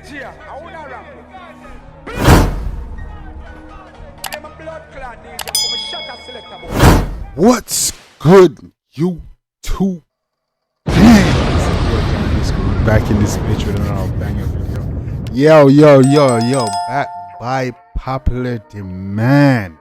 DJ, I wanna rap. I'm a blood clot DJ, I'm a shutter selector boy. What's good, YouTube? Back in this bitch with another banger video. Yo, back by popular demand.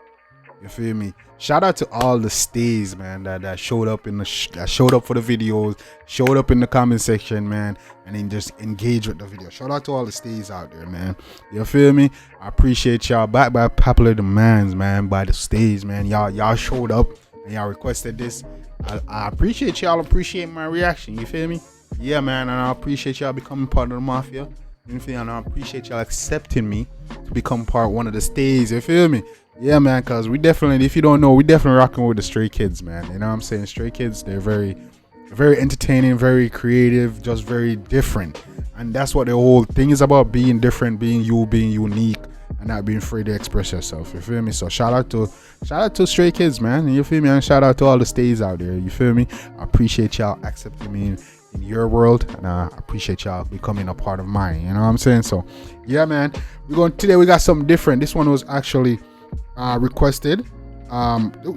You feel me? Shout out to all the stays, man, that showed up in the that showed up for the videos, showed up in the comment section, man, and then just engage with the video. Shout out to all the stays out there, man. You feel me? I appreciate y'all. Back by popular demands, man, by the stays, man. Y'all showed up and y'all requested this. I appreciate y'all. Appreciate my reaction. You feel me? Yeah, man, and I appreciate y'all becoming part of the mafia. You feel me? And I appreciate y'all accepting me to become one of the stays. You feel me? Yeah, man, because we definitely, if you don't know, we definitely rocking with the Stray Kids, man. You know what I'm saying? Stray Kids, they're very entertaining, very creative, just very different. And that's what the whole thing is about, being different, being you, being unique, and not being afraid to express yourself. You feel me? So shout out to Stray Kids, man. You feel me? And shout out to all the stays out there. You feel me? I appreciate y'all accepting me in your world, and I appreciate y'all becoming a part of mine. You know what I'm saying? So yeah, man, today we got something different. This one was actually requested.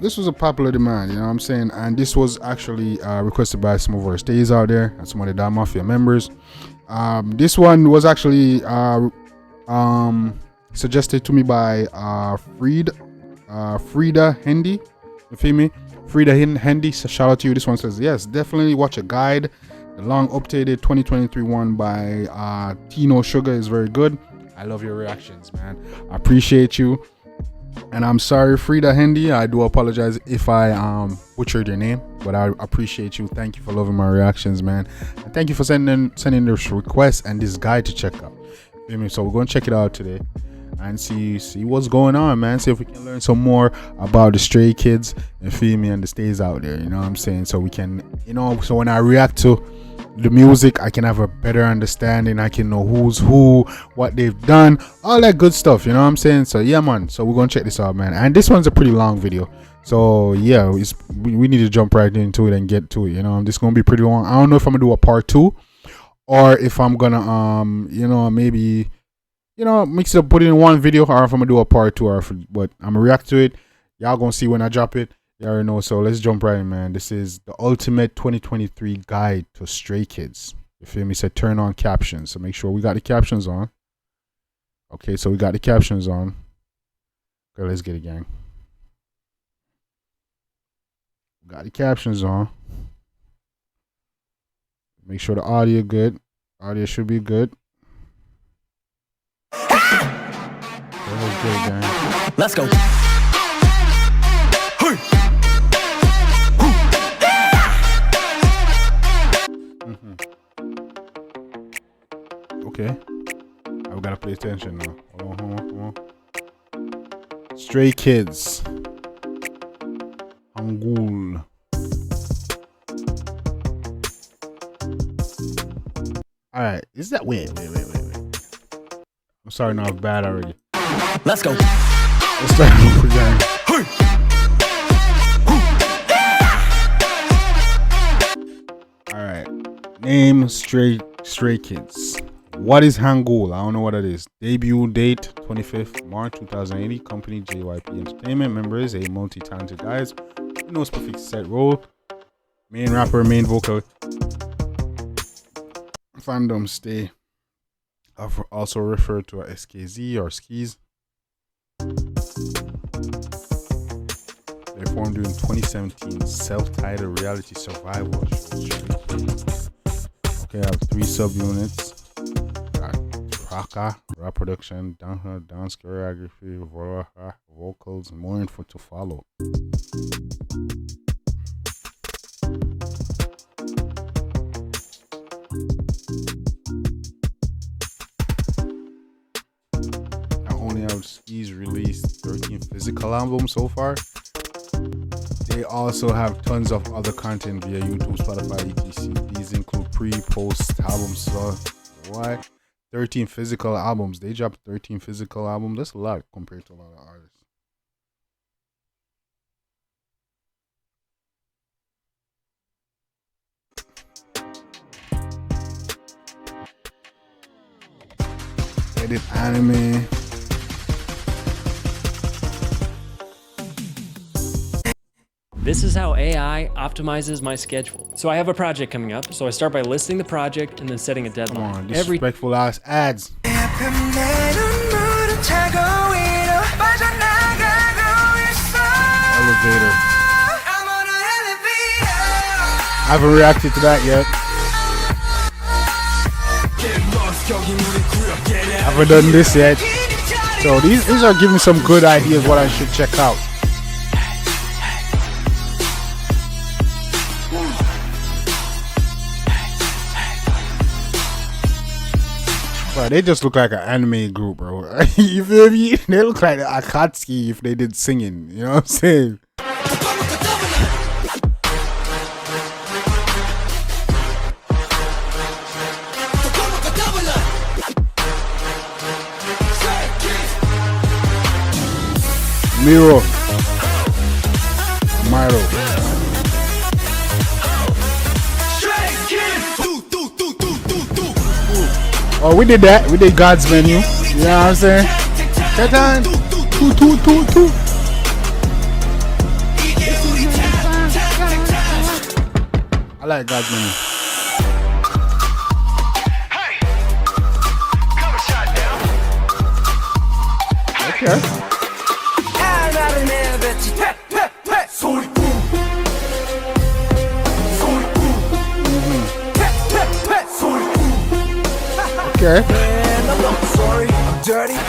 This was a popular demand, you know what I'm saying, and this was actually requested by some of our stays out there and some of the Da Mafia members. This one was actually suggested to me by Frida Hendy. You feel me? Frida Hendy, so shout out to you. This one says, yes, definitely watch a guide. The long updated 2023 one by Tino Sugar is very good. I love your reactions, man. I appreciate you. And I'm sorry, Frida Hendy. I do apologize if I butchered your name, but I appreciate you. Thank you for loving my reactions, man. And thank you for sending this request and this guide to check out. Feel me? So we're gonna check it out today and see what's going on, man. See if we can learn some more about the Stray Kids and feel me, and the stays out there. You know what I'm saying? So we can, so when I react to the music, I can have a better understanding. I can know who's who, what they've done, all that good stuff. You know what I'm saying? So yeah, man. So we're gonna check this out, man. And this one's a pretty long video, so yeah, we need to jump right into it and get to it. This is gonna be pretty long. I don't know if I'm gonna do a part 2 or if I'm gonna maybe mix it up, put it in one video, or if I'm gonna do a part 2, but I'm gonna react to it. Y'all gonna see when I drop it. You already know, so let's jump right in, man. This is the ultimate 2023 guide to Stray Kids. You feel me? Said turn on captions, so make sure we got the captions on. Okay, so we got the captions on. Okay, let's get it, gang. Got the captions on. Make sure the audio good. Audio should be good. Okay, let's get it, gang. Let's go. Okay, I gotta pay attention now. Hold on. Stray Kids, Hangul. All right, is that wait? I'm sorry, no, I'm bad already. Let's go. Let's start over again. All right, name Stray Kids. What is Hangul? I don't know what it is. Debut date 25th March 2080. Company JYP Entertainment. Members a multi-talented guys. No specific set role. Main rapper, main vocal. Fandom stay. Also referred to as SKZ or Skis. They formed during 2017 self-titled reality survival show. Okay, I have 3 subunits. Got rap production, dance choreography, vocals, more info to follow. Not only have Skis released 13 physical albums so far, they also have tons of other content via YouTube, Spotify, etc. These include pre-post albums. So what? 13 physical albums. They dropped 13 physical albums. That's a lot compared to a lot of artists. Edit anime. This is how AI optimizes my schedule. So I have a project coming up, so I start by listing the project and then setting a deadline. Come on, disrespectful ass ads. Elevator. I haven't reacted to that yet. I haven't done this yet. So these are giving some good ideas what I should check out. Bro, they just look like an anime group, bro. You feel me? They look like Akatsuki if they did singing. You know what I'm saying? Miro. Myro. Oh, we did that. We did God's menu. You know what I'm saying? That time. Two. I like God's menu. Okay. Okay.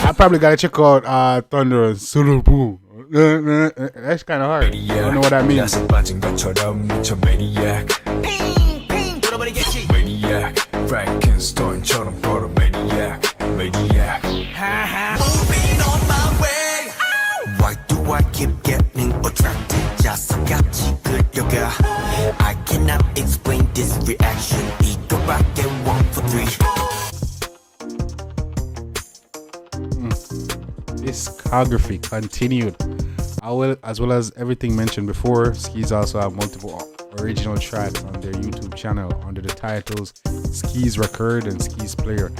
I probably gotta check out Thunder and Sulu Boom. That's kind of hard. I don't know what that means. Why do I keep getting attracted? Just good yoga. I cannot explain this reaction. Eat the rock and 1 for 3. Discography continued. I will, as well as everything mentioned before, Skis also have multiple original tracks on their YouTube channel under the titles Skis Record and Skis Player.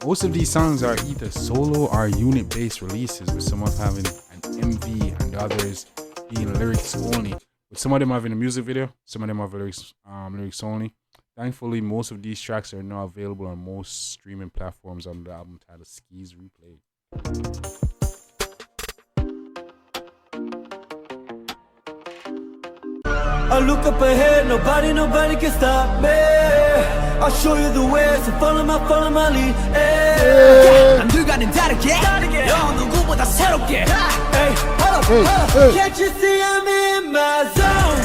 Most of these songs are either solo or unit-based releases, with some of having an MV and the others being lyrics only. With some of them having a music video, some of them have lyrics only. Thankfully, most of these tracks are now available on most streaming platforms under the album titled Skis Replay. I look up ahead, nobody can stop me. I'll show you the way, so follow my lead. 남들과는 다르게, 너 누구보다 새롭게. Can't you see I'm in my zone?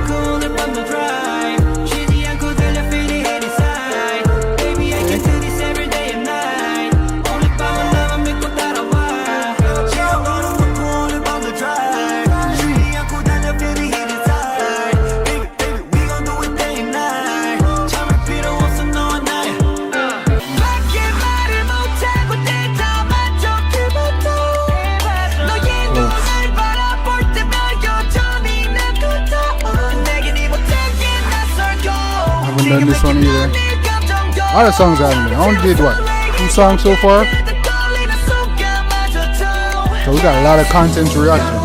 Cool and on the drive. 쉬지 않고 달려, feeling it inside. Baby, I can do this every day and night. 오늘 밤은 나만 믿고 따라와. Cool and on the drive. 쉬지 않고 달려, feeling it inside. Baby, we gon' do it day and night. 참을 필요 없어 너와 나야. 밖에 말을 못하고 대답만 좋게봐도 너의 눈을 바라볼 때면 여전히 난 같아. 내겐 이 모든 게 낯설고. I haven't done this one either. All the songs I haven't. I only did what? 2 songs so far. So we got a lot of content to react to.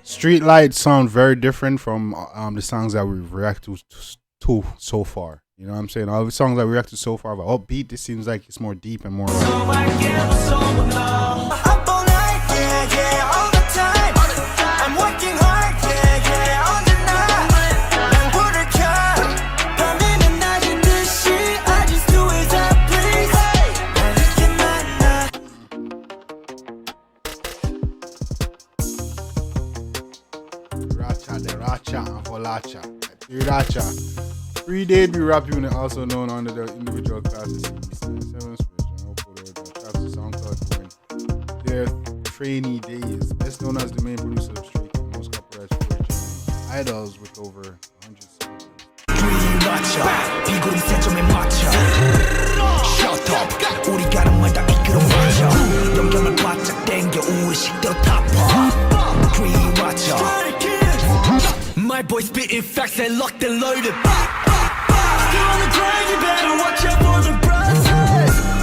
Street Lights sound very different from the songs that we've reacted to so far. You know what I'm saying? All the songs that we reacted to so far are upbeat. This seems like it's more deep and more. Racha. 3-day be rap unit, also known under the individual classes. 7 SoundCloud during their trainee days. Best known as the main producer of Stray Kids, most copyrights for idols with over 100 songs. 또 타파 Green watcher My boy spitting facts and locked and loaded Still on the grind, you better watch out for the brothers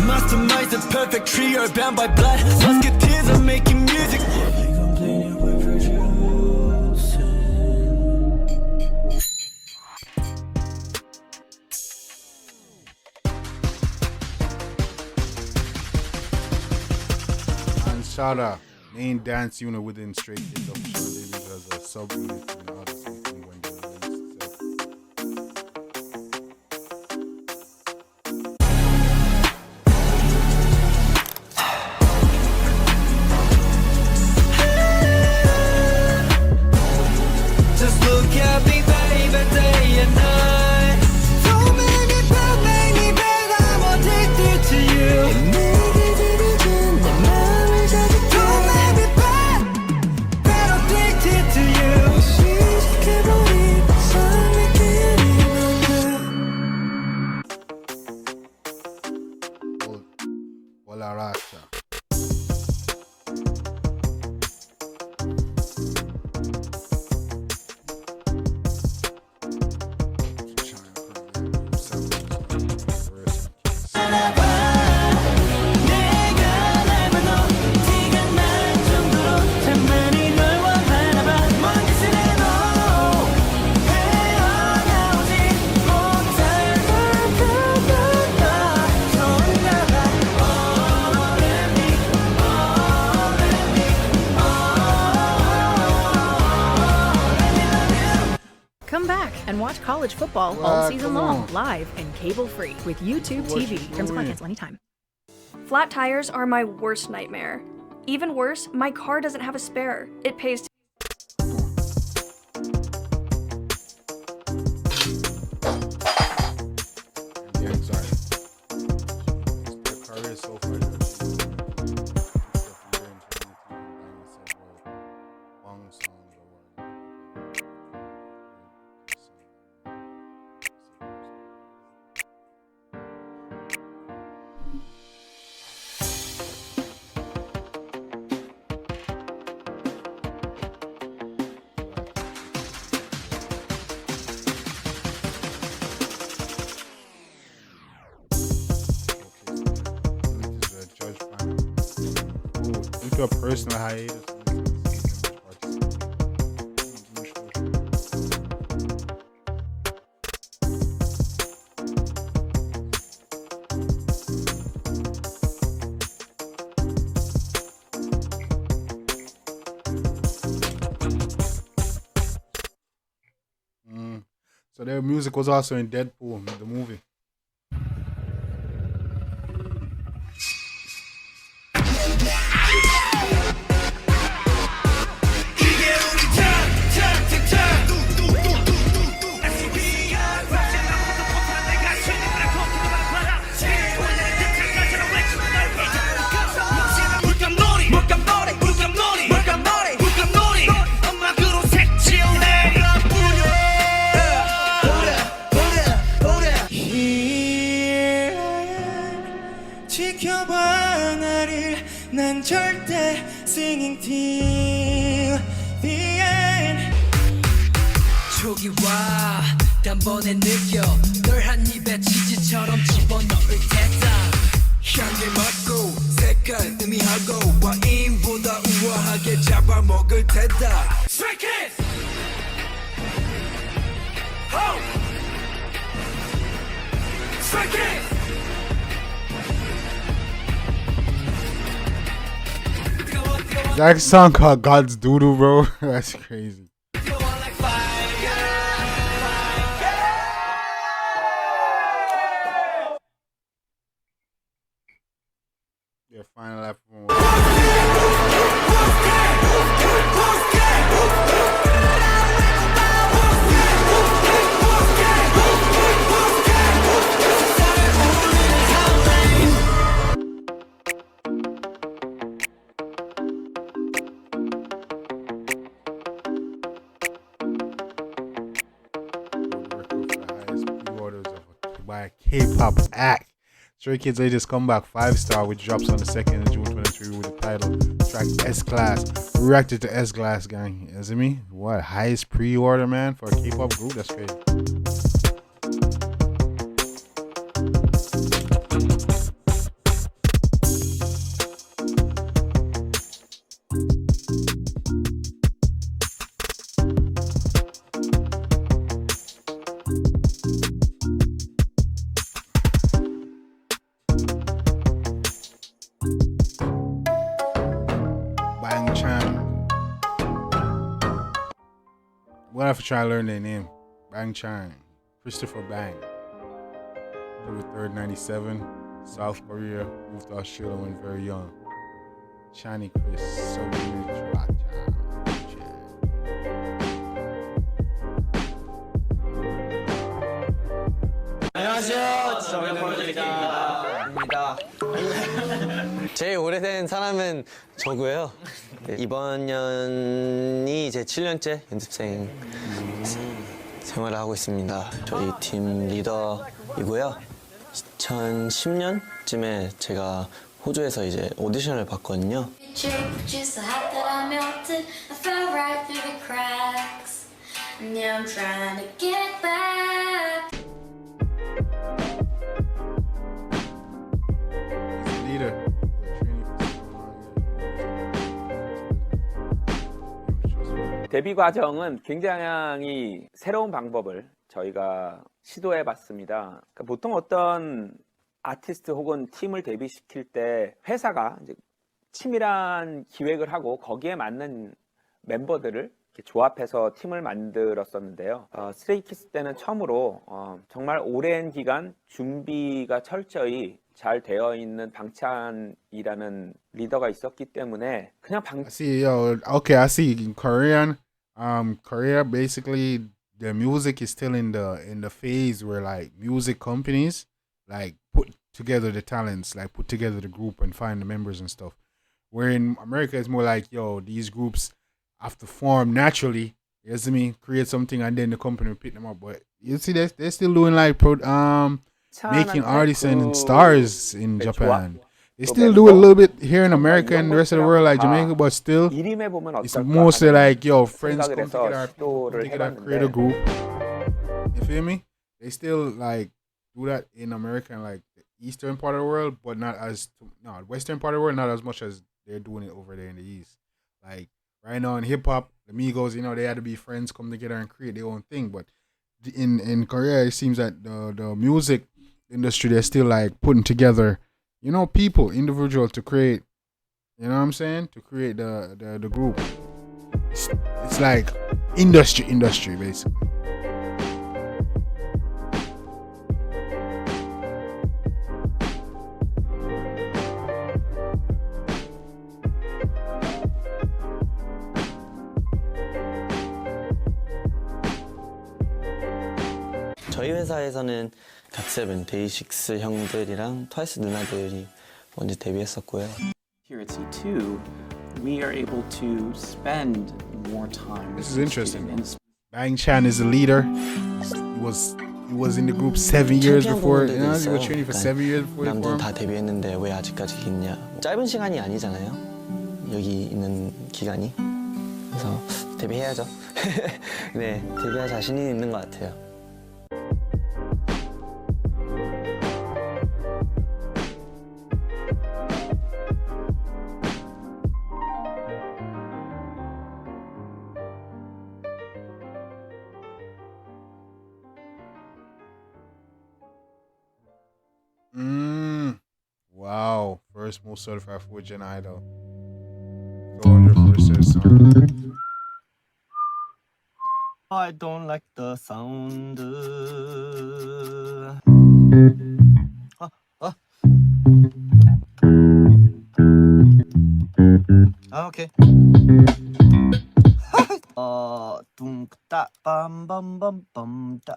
Masterminds the perfect trio bound by blood Musketeers are making music Shada, main dance unit within Stray Kids official debut as a sub-unit in August 2020 when they released itself. Just look at me baby day and night So many bad I'm addicted to you Come back and watch college football all season long, live and cable-free with YouTube TV. Terms apply, cancel anytime. Flat tires are my worst nightmare. Even worse, my car doesn't have a spare. It pays The anxiety. The career so far. A personal hiatus. So their music was also in Deadpool, the movie. 지켜봐 나를 난 절대 singing till the end 저기 와 단번에 느껴 널 한 입에 치즈처럼 집어넣을 테다 향기 맡고 색깔 의미하고 와인보다 우아하게 잡아먹을 테다 Stray Kids! Ho! Stray Kids! That song called God's Doodoo, bro. That's crazy. Yeah, final lap. By a K-pop act. Stray Kids latest comeback 5-star, which drops on the 2nd of June 2020. feature with the title track S-Class. We reacted to S-Class, gang. You see me? What? Highest pre-order, man, for a K-pop group? That's crazy. We'll have to try to learn their name. Bang Chan. Christopher Bang. October 3rd, 97. South Korea. Moved to Australia when very young. Chani Chris. So 안녕하세요. 저는 폴리입니다. 제일 오래된 사람은 저고요. 이번 년이 제 7년째 연습생 생활을 하고 있습니다. 저희 팀 리더이고요. 2010년쯤에 제가 호주에서 이제 오디션을 봤거든요. 데뷔 과정은 굉장히 새로운 방법을 저희가 시도해 봤습니다. 그러니까 보통 어떤 아티스트 혹은 팀을 데뷔시킬 때 회사가 이제 치밀한 기획을 하고 거기에 맞는 멤버들을 이렇게 조합해서 팀을 만들었었는데요. 스트레이키즈 때는 처음으로 정말 오랜 기간 준비가 철저히 잘 되어 있는 방찬이라는 리더가 있었기 때문에 그냥 I see, yo. Okay, I see. In Korean, Korea basically the music is still in the phase where like music companies like put together the talents, like put together the group and find the members and stuff. Where in America, it's more like, yo, these groups have to form naturally. You see me? Create something and then the company will pick them up. But you see, they're still doing like making artists and stars in Japan. They still do it a little bit here in America and the rest of the world, like Jamaica, but still, it's mostly like, yo, friends come together, create a group. You feel me? They still like do that in America and like the eastern part of the world, but not as western part of the world, not as much as they're doing it over there in the east. Like right now in hip hop, the Migos, you know, they had to be friends, come together and create their own thing. But in Korea, it seems that the music industry, they're still like putting together, you know, people, individual to create, you know what I'm saying? To create the group. It's like industry basically. 저희 회사에서는 갓세븐, 데이식스 형들이랑 트와이스 누나들이 먼저 데뷔했었고요. Here at C2, we are able to spend more time. This is interesting. Bang Chan is the leader. He was in the group 7 years before. You know, he was training for 7 years before. 남들 다 데뷔했는데 왜 아직까지 있냐? 짧은 시간이 아니잖아요. 여기 있는 기간이. 그래서 데뷔해야죠. 네, 데뷔할 자신이 있는 것 같아요. Wow, first most certified 4th-gen idol. 400% song. I don't like the sound. Okay. 둥따 빰빰빰빰따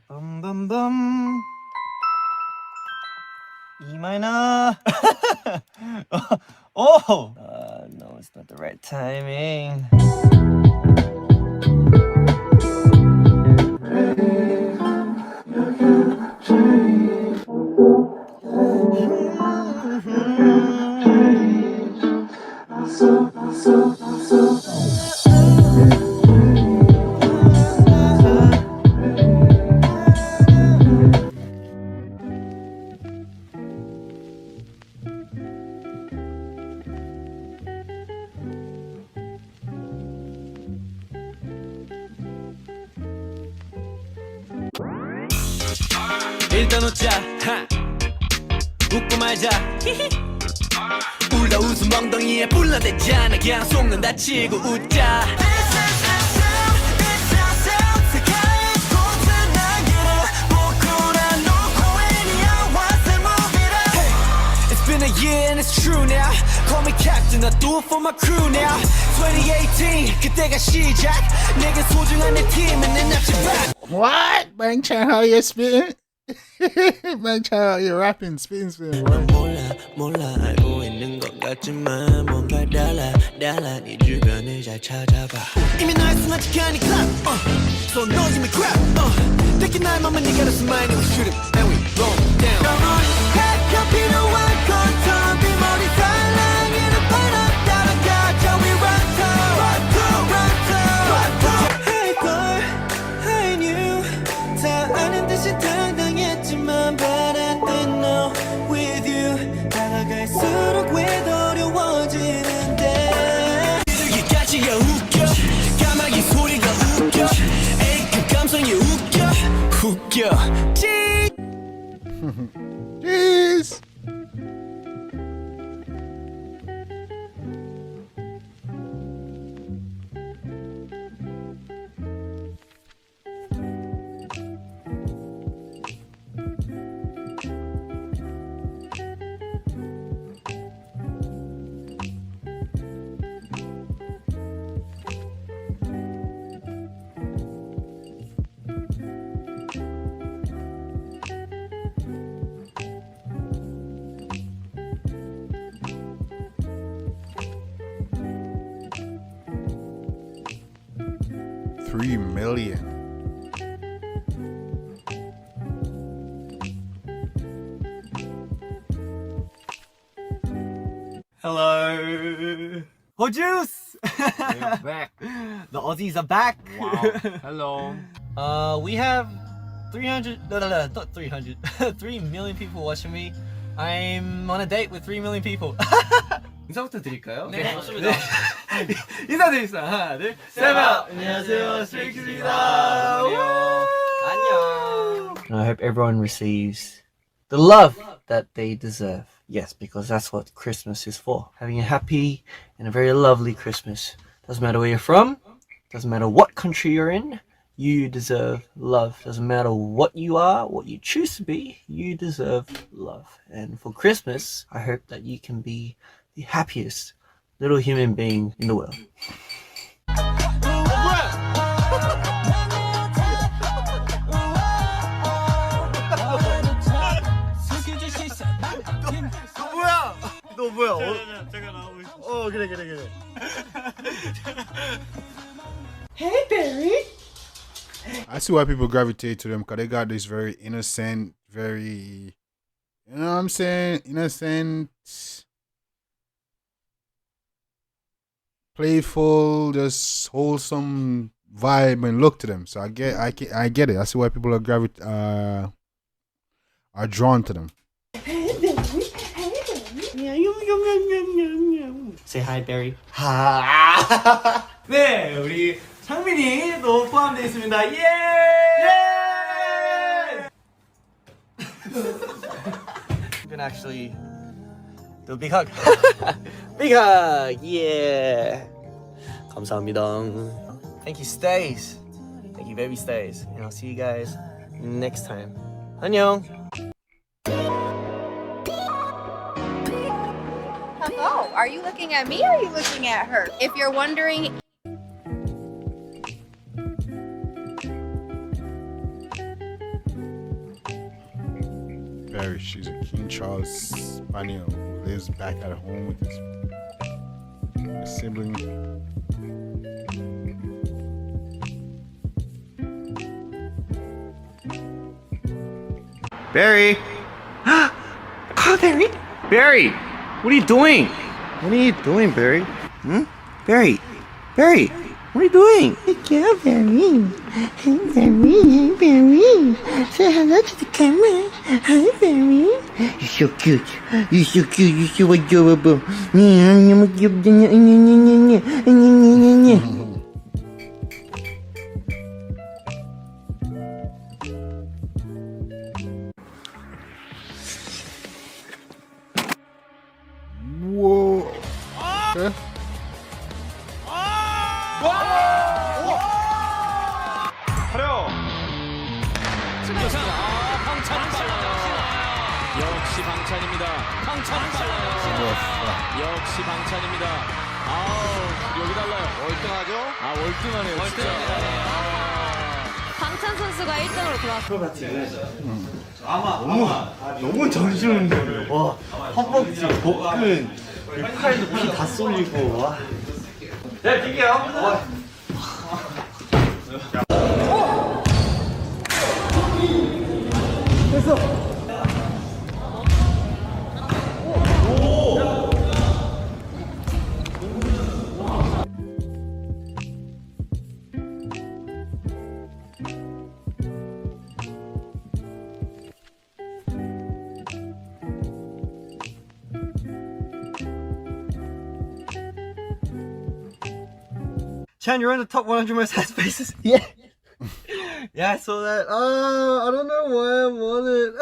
빰빰빰 E minor. Oh! No, it's not the right timing. 일단 웃자 웃고 말자 울다 웃음 엉덩이에 불러대잖아 그냥 속는다 치고 웃자 Been a year and it's true now. Call me captain, I do it for my crew now. 2018, 그때가 시작. 내게 소중한 내 팀은 내 납치박. What? Bang Chan, how you spitting? Bang Chan, how you rapping? Spitting, what? 몰라 알고 있는 것 같지만 뭔가 달라 네 주변을 잘 찾아봐. 이미 너의 스마트하니까 So no give me crap 특히 나의 맘은 네가 내 스마일 We shoot it and we roll down. Come on, 해가 필요한 컨텀 빗머리 살랑이는 바람 따라가 저 we run to Hey girl, I knew 다 아는 듯이 당당했지만 But I didn't know with you 다가갈수록 왜 더 어려워지는데 비둘기까지야 웃겨 까마귀 소리가 웃겨 A급 감성이 웃겨 Jeez. $3 million. Hello. Oh, Juice! We're back. The Aussies are back. Wow. Hello. We have 300, no, not 300, 3 million people watching me. I'm on a date with 3 million people. 인사부터 드릴까요? 네, 좋습니다. 인사드리겠습니다. 하나, 둘, 셋. 안녕하세요, 스트레이키즈입니다. 안녕. I hope everyone receives the love that they deserve. Yes, because that's what Christmas is for. Having a happy and a very lovely Christmas. Doesn't matter where you're from. Doesn't matter what country you're in. You deserve love. Doesn't matter what you are, what you choose to be. You deserve love. And for Christmas, I hope that you can be the happiest little human being in the world. 너 뭐야? 제가 나오고 있어. 그래. Hey, Barry. I see why people gravitate to them because they got this very innocent, very, you know what I'm saying, innocent, playful, just wholesome vibe and look to them. So I get it. I see why people are are drawn to them. Say hi, Barry. 네, 우리 창빈이 또 포함되어 있습니다. 예! You can actually do a big hug. Big hug, yeah. 감사합니다. Thank you, Stays. Thank you, baby Stays. And I'll see you guys next time. 안녕. Hello, are you looking at me or are you looking at her? If you're wondering, Barry, she's a King Charles Spaniel who lives back at home with his sibling. Barry. Oh, Barry. Barry, what are you doing? What are you doing, Barry? Barry. Barry, what are you doing? Yeah, Barry. Hey, Barry. Hey, Barry. Say hello to the camera. Hi, Barry. You're so cute. You're so cute. You're so adorable. 역시 방찬입니다. 방찬은 빨라요. 역시 방찬입니다. 아우, 여기 달라요. 월등하죠? 아, 월등하네요. 월등하네요. 방찬 선수가 1등으로 들어왔어요. 너무 정신운동이에요. 와, 허벅지, 복근, 팔도 피 다 쏠리고. 와. 네, 뛸게요. 됐어. Chan, you're in the top 100 most hash bases. Yeah. Yeah, I saw that. I don't know why I'm on it.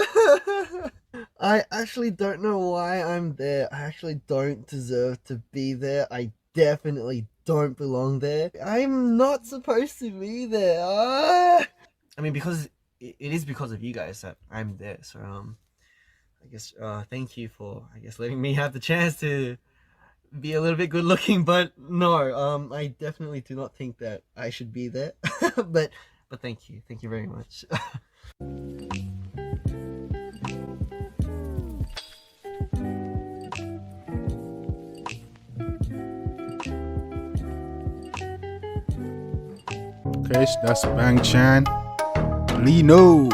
I actually don't know why I'm there. I actually don't deserve to be there. I definitely don't belong there. I'm not supposed to be there. I mean, because it is because of you guys that I'm there. So, I guess, thank you for, letting me have the chance to be a little bit good looking, but no, I definitely do not think that I should be there. but thank you very much. Okay, so that's Bang Chan, Lino.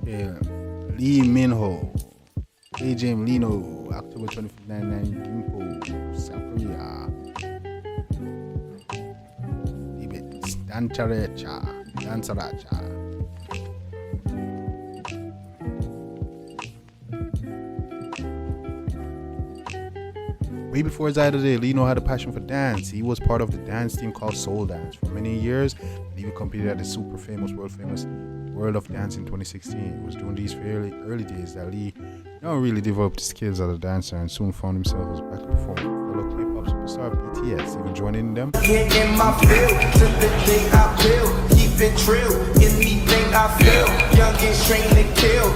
Yeah, Lee Minho. AJ Lino, October 25th, 1999, Gimpo, South Korea. Dansaracha. Way before his idol day, Lino had a passion for dance. He was part of the dance team called Soul Dance for many years, and even competed at the super famous, world famous World of Dance in 2016. It was during these fairly early days that Lee really developed his skills as a dancer and soon found himself as a backup performer for fellow K-pop superstar BTS, even joining them. In my field, to the day I build, keep it trill, anything I feel, young and straight to kill.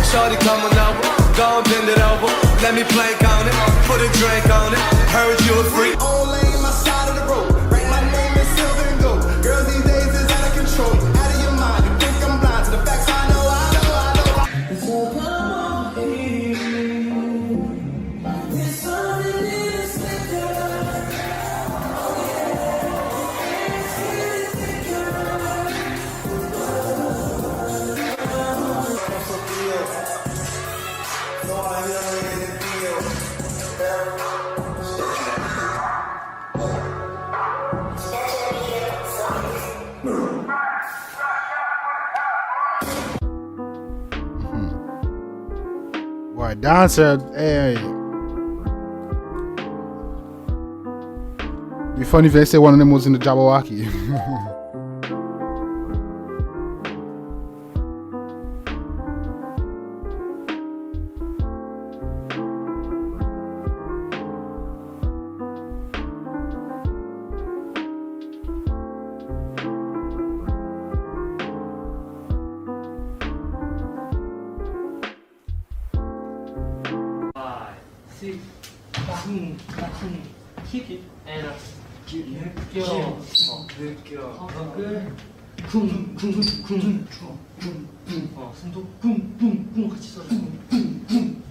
Shorty coming over, go and bend it over, let me plank on it, put a drink on it, heard you a freak. All lane, my side of the road, write my name in silver and gold. Girls these days is out of control, out of your mind, you think I'm blind to the facts I know. So come on, baby, there's something in the sticker. Boy, dancer, hey. Be funny if they say one of them was in the Jabberwocky. Keep it and 느껴 쿵쿵쿵쿵 손도 쿵쿵쿵 같이 써줘 쿵쿵쿵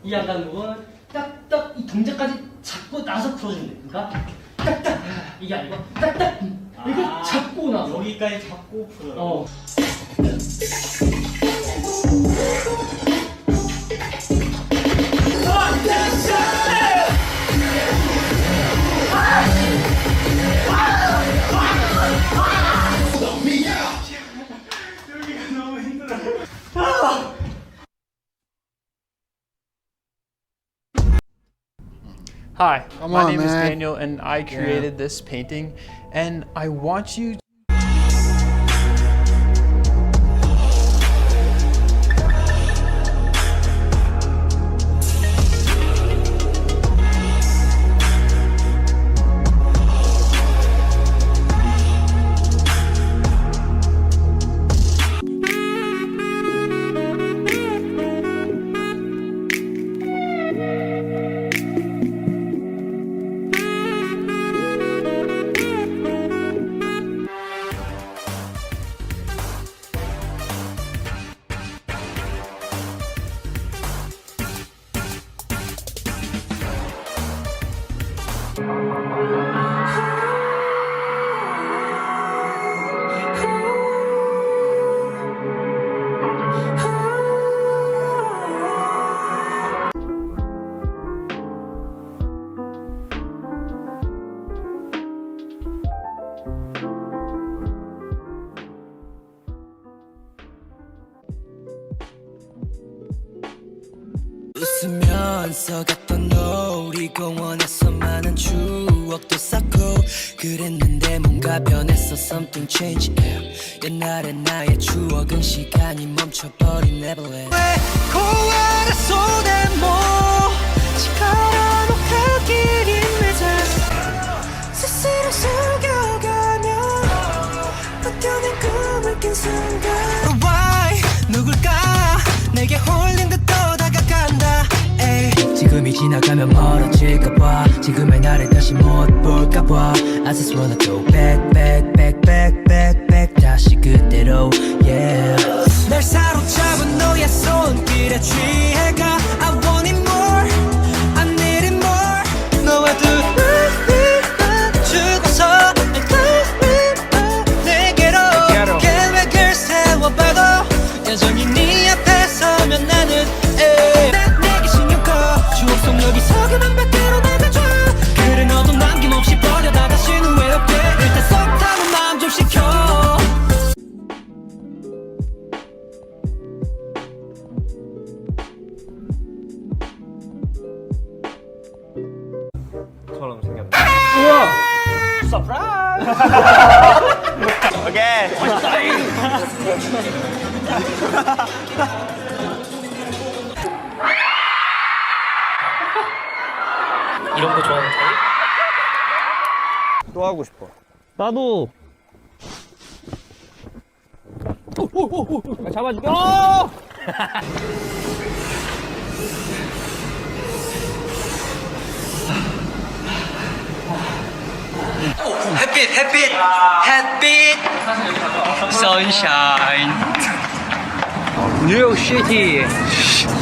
이 약간 뭐 딱딱 이 동작까지 잡고 나서 풀어준대. 그러니까 딱딱 이게 아니고 딱딱 이거 잡고 나서 여기까지 잡고 풀어. Hi, Come my on, name is man. Daniel and I created this painting and I want you 웃으면서 갔던 놀이공원에서 많은 추억도 쌓고 그랬는데 뭔가 변했어 Something changed 옛날의 나의 추억은 시간이 멈춰버린 Neverland 왜 고아라 손에 시카라로 그 길이 맺어 스스로 속여가며 버텨낸 꿈을 깬 순간 Why 누굴까 내게 홀린 듯 또 다가간다 에이. 지금이 지나가면 멀어질까봐 지금의 나를 다시 못 볼까봐 I just wanna go back back back back back back 다시 그대로 yeah 날 사로잡은 너의 손길에 취해가 I want it more I need it more 너와 둘이 죽어서 내게로 계획을 세워봐도 여전히 네 앞에 서면 나는 내게 신경 꺼 추억 속 여기서 그만 밖으로 나가줘 그래 너도 남김없이 버려다 다시는 외롭게 일단 속 타는 마음 좀 식혀 처럼 생겼네. 우와! 서프라이즈! 오케이. 이런 거 좋아하는 타입? 또 하고 싶어. 나도. 잡아줄게. 햇빛 햇빛 햇빛 sunshine 뉴욕 시티.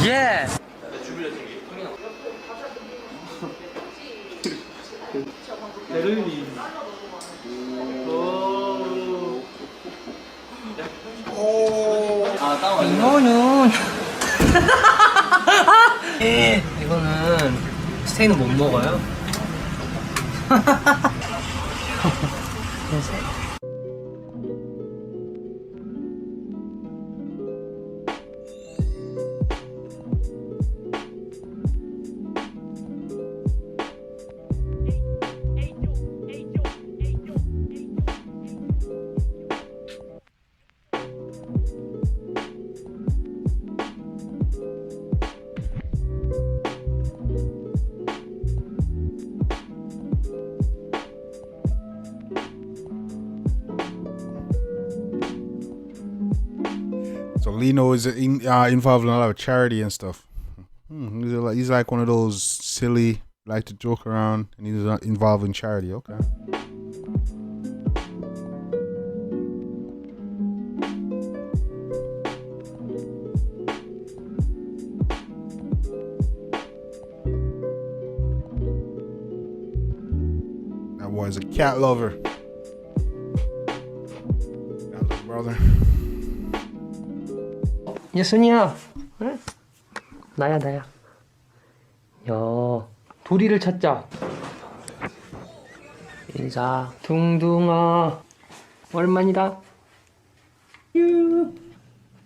yeah 이거는 이거는 스테이는 못 먹어요. So Lino is involved in a lot of charity and stuff. He's like one of those silly, like to joke around, and he's involved in charity. Okay. That boy's a cat lover. Cat lover, brother. 예순이야. 응? 나야. 야, 도리를 찾자. 인사. 둥둥아. 오랜만이다.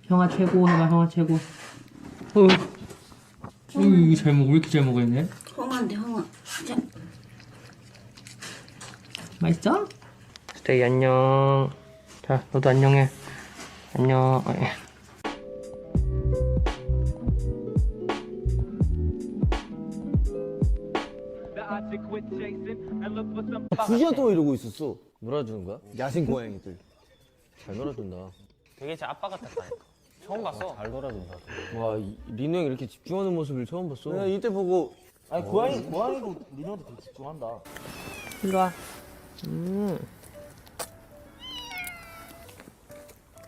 형아 최고 해봐. 형아 최고. 잘 먹어. 왜 이렇게 잘 먹어 얘네? 홍아인데 홍아. 맛있어? 스테이 안녕. 자, 너도 안녕해. 안녕. 두 시간 동안 이러고 있었어. 놀아주는 거야? 야생 고양이들. 잘 놀아준다. 되게 제 아빠 같았다니까. 처음 봤어. 잘 놀아준다. 와, 리노 형 이렇게 집중하는 모습을 처음 봤어. 그냥 이때 보고. 아니 고양이도 리노한테 되게 집중한다. 일로 와.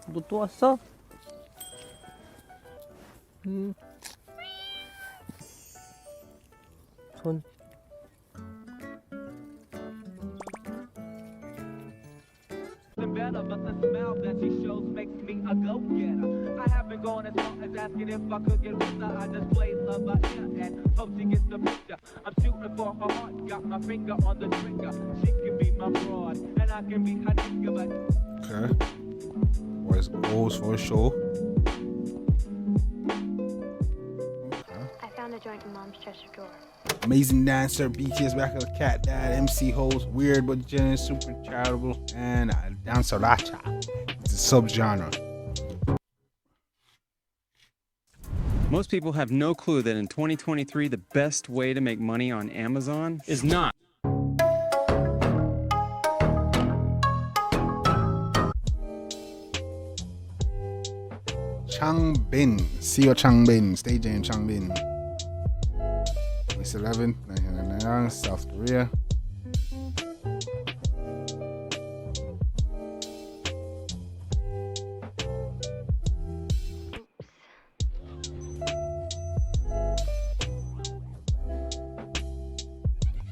너 또 왔어? 손. better, but the smile that she shows makes me a go-getter. I have been going as long as asking if I could get with her. I just play love by ear and hope she gets the picture. I'm shooting for her heart, got my finger on the trigger. She can be my broad, and I can be her nigga, but... Okay. Where's goals for a show? I found a joint in Mom's chest of drawers. Amazing dancer, BTS back as a cat dad, MC host, weird but genuine, super charitable, and a danceracha. It's a subgenre. Most people have no clue that in 2023, the best way to make money on Amazon is not. Changbin, CEO Changbin, stage in Changbin. August 11th, 1999, South Korea.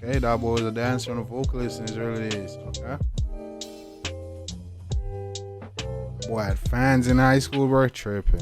Okay, that boy was a dancer and a vocalist in his early days. Okay. Boy had fans in high school, bro, tripping.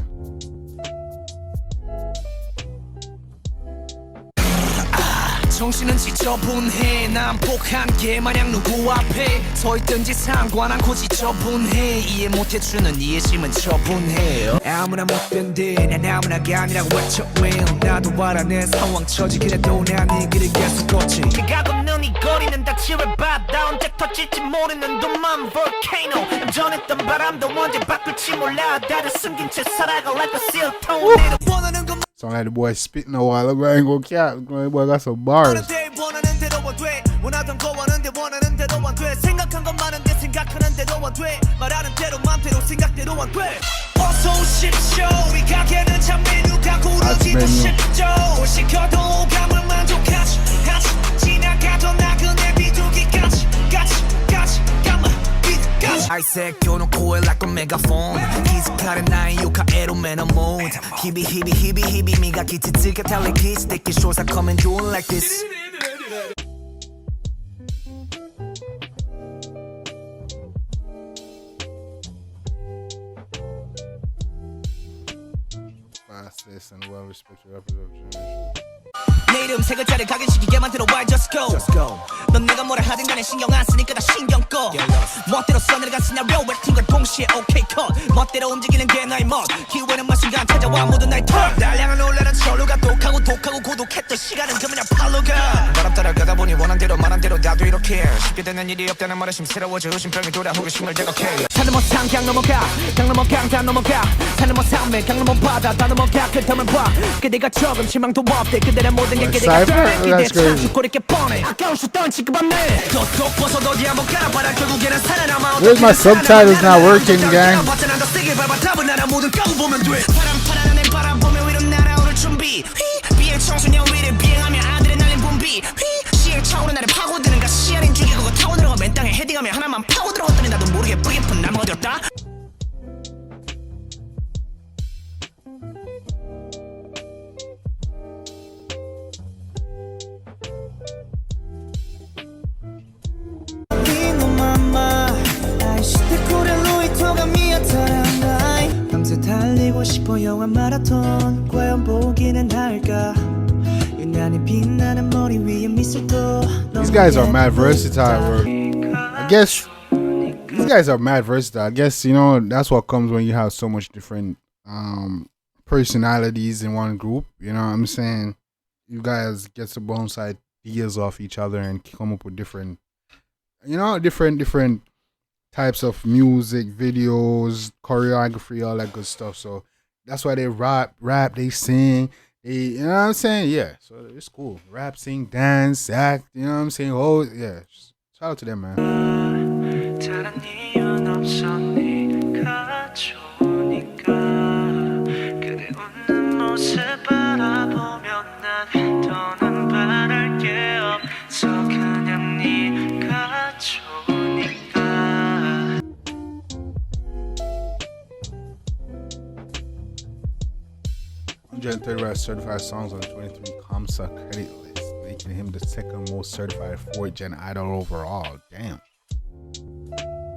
정신은 지저분해 난폭한 게 마냥 누구 앞에 서 있든지 상관 않고 지저분해 이해 못해주는 이해심은 처분해 아무나 못된대 난 아무나가 아니라고 외쳐 well 나도 알아 내 상황 처지 그래도 난 이 길을 계속 걷지 내가 걷는 이 거리는 다 치열바다 언제 터질지 모르는 도만 volcano 전했던 바람도 언제 바꿀지 몰라 다들 숨긴 채 살아가 like a seal tone 내가 원하는 것 Sound like the boy spitting a while ago. I ain't gonna cap. The boy got some bars. 원하는 대로 돼 원하던 거 원하는데 원하는 대로 안 돼 생각한 건 많은데 생각하는 대로 안 돼 말하는 대로 맘대로 생각대로 안 돼 어서 오십시오 이 가게는 참 메뉴가 고르기도 쉽죠 뭘 시켜도 감을 만족하지 지나가던 나그네 비둘기까지 까지 감아 아이색 껴놓고 like a megaphone 기습하는 나의 유카에로 매너 mode 히비 미가 기티즈가 달리 kiss take it shows I come and do it like this Fastest and well-respected rappers of generation. 내 이름 세 글자를 각인시키게 만들어 why just go 넌 내가 뭐라 하든 간에 신경 안 쓰니까 다 신경 꺼 멋대로 써내려간 시나리오 웹팀과 동시에 OK 컷 멋대로 움직이는 게 나의 멋 기회는 만 순간 찾아와 모두 날 털 날 향한 놀라는 철로가 독하고 고독했던 시간은 그냥 팔로가 바람 따라가다 보니 원한 대로 말한 대로 나도 이렇게 쉽게 되는 일이 없다는 말에 심스러워져 의심병이 돌아 호기심을 대각해 산을 못상 강 넘어가 강 넘어 강다 넘어가 산을 못 삼매 강 넘어 바다 다 넘어가 그 틈을 봐 그대가 조금 실망도 없대 그대의 모든 게 그대가 기대 참 죽고 이렇게 뻔해 아까운 슛던 지금 없네 또 벗어 어디 한번 가봐라 결국에는 살아남아 Where's my subtitles not working, gang? 답은 알아 모두 까고 보면 돼 파란 내 바라보며 위로 날아오를 준비 비행 청소년 위를 비행하며 아들의 날린 분비 시행 차오르 나를 파고드는가 시야린 죽이고 타고 들어가 맨 땅에 헤딩하며 하나만 파고 들어갔더니 나도 모르게 뿌리깊은 남 어디였다 밤새 달리고 싶어 영화 마라톤 과연 보기는 할까 유난히 빛나는 머리 위에 미술도 These guys are mad versatile, bro. I guess these guys are mad versatile. I guess, you know, that's what comes when you have so much different personalities in one group. You know what I'm saying? You guys get to bounce ideas off each other and come up with different, you know, different types of music, videos, choreography, all that good stuff. So that's why they rap, they sing, you know what I'm saying? Yeah, so it's cool. Rap, sing, dance, act, you know what I'm saying? Oh, yeah. Shout out to them, man. Certified songs on the 23 Kamsa credit list, making him the second most certified 4th gen idol overall. Damn.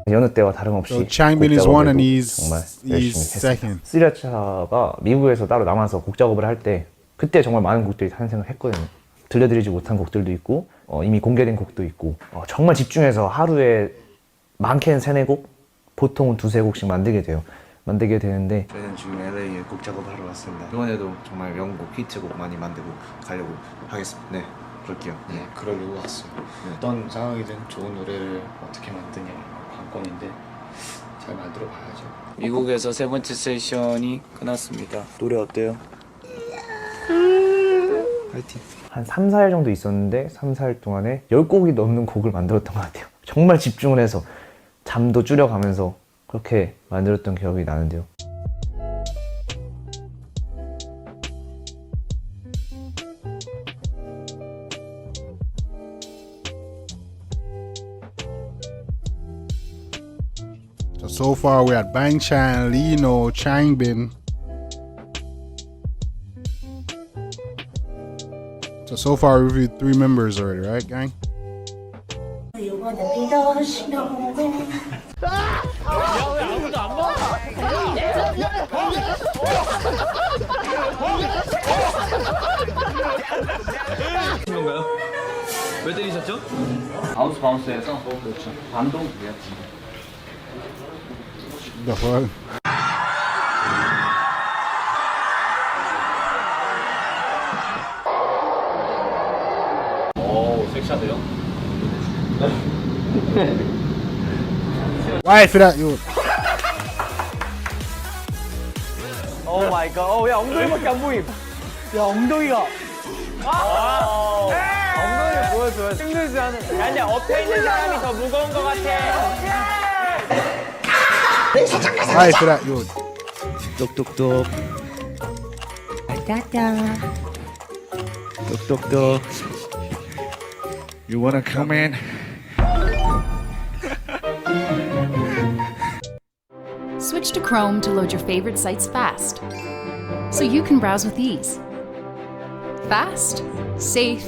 여느 때와 다름없이 So Changbin is one and 정말 he's 열심히 했습니다. second. 쓰리라차가 미국에서 따로 남아서 곡 작업을 할 때 그때 정말 많은 곡들이 탄생을 했거든요. 들려드리지 못한 곡들도 있고 이미 공개된 곡도 있고 정말 집중해서 하루에 많게는 3-4곡, 보통은 2-3곡씩 만들게 되는데 저희는 지금 LA에 곡 작업을 하러 왔습니다. 이번에도 정말 명곡, 히트곡 많이 만들고 가려고 하겠습니다. 네, 그럴게요. 네, 그러려고 왔어요. 어떤 상황이든 좋은 노래를 어떻게 만드냐 관건인데 잘 만들어 봐야죠. 미국에서 3번째 세션이 끝났습니다. 노래 어때요? 파이팅. 한 3-4일 정도 있었는데 3-4일 동안에 10곡이 넘는 곡을 만들었던 것 같아요. 정말 집중을 해서 잠도 줄여가면서 그렇게 만들었던 기억이 나는데요. So far we're at Bangchan, Lino, Changbin. So far we reviewed 3 members already, right, gang? 건가요? 왜 때리셨죠? 바운스에서 그렇죠. 반동 그래요. The fuck? 오, 섹시한데요? Why for that, you? 오 마이 갓. 야 엉덩이밖에 안 보임. 야 엉덩이가. 엉덩이 보여줘요. 힘들지 않은. 야 근데 엎혀 있는 사람이 더 무거운 것 같아. Why for that, you? 똑똑똑. 똑똑똑. You wanna come in? Switch to Chrome to load your favorite sites fast, so you can browse with ease. Fast, safe.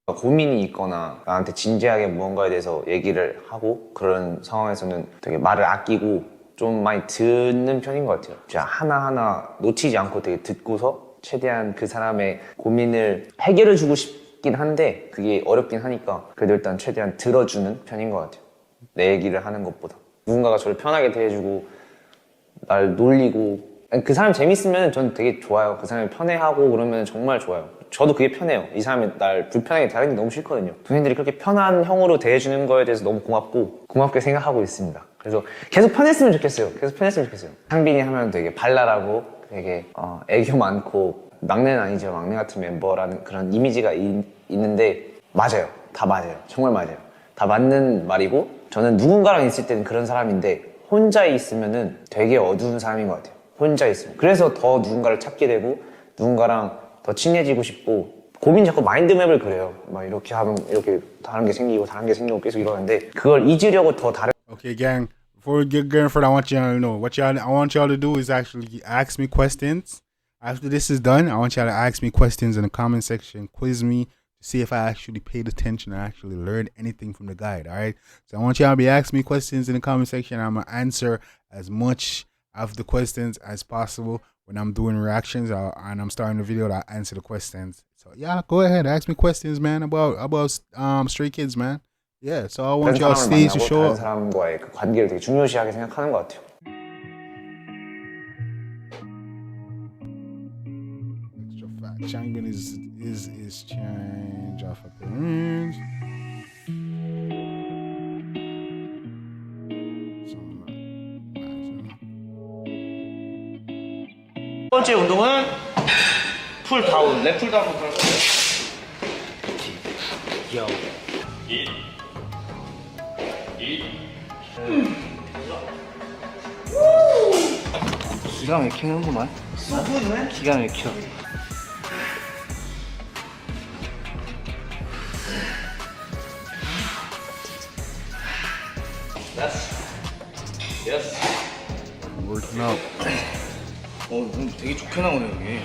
고민이 있거나 나한테 진지하게 무언가에 대해서 얘기를 하고 그런 상황에서는 되게 말을 아끼고 좀 많이 듣는 편인 것 같아요. 진짜 하나하나 놓치지 않고 되게 듣고서 최대한 그 사람의 고민을 해결해 주고 싶긴 한데 그게 어렵긴 하니까 그래도 일단 최대한 들어주는 편인 것 같아요. 내 얘기를 하는 것보다. 누군가가 저를 편하게 대해주고 날 놀리고 그 사람이 재밌으면 전 되게 좋아요. 그 사람이 편해하고 그러면 정말 좋아요. 저도 그게 편해요. 이 사람이 날 불편하게 대하는 게 너무 싫거든요. 동생들이 그렇게 편한 형으로 대해주는 거에 대해서 너무 고맙게 생각하고 있습니다. 그래서 계속 편했으면 좋겠어요. 상빈이 하면 되게 발랄하고 되게 애교 많고 막내는 아니죠. 막내 같은 멤버라는 그런 이미지가 있는데 맞아요. 다 맞아요. 정말 맞아요. 다 맞는 말이고 저는 누군가랑 있을 때는 그런 사람인데 혼자 있으면은 되게 어두운 사람인 것 같아요. 혼자 있으면. 그래서 더 누군가를 찾게 되고 누군가랑 더 친해지고 싶고 고민 자꾸 마인드맵을 그려요. 막 이렇게 하면 이렇게 다른 게 생기고 계속 이러는데 그걸 잊으려고 더 다른. Okay, gang. Before we get going further, I want y'all to know I want y'all to do is actually ask me questions. After this is done, I want y'all to ask me questions in the comment section. Quiz me to see if I actually paid attention and actually learned anything from the guide. All right. So I want y'all to be asking me questions in the comment section. I'm gonna answer as much of the questions as possible. When I'm doing reactions and I'm starting the video, I answer the questions. So yeah, go ahead, ask me questions, man, about Stray Kids, man. Yeah, so I want y'all stage to show up. 다른 사람과의 그 관계를 되게 중요시하게 생각하는 것 같아요. Extra fact. Changbin is change off appearance. 첫 번째 운동은 풀 다운, 랩풀 다운부터 할 거예요. 요. 기가 막히는구만. 기가 막혀. Working out. 넌 되게 좋게 나오네 여기.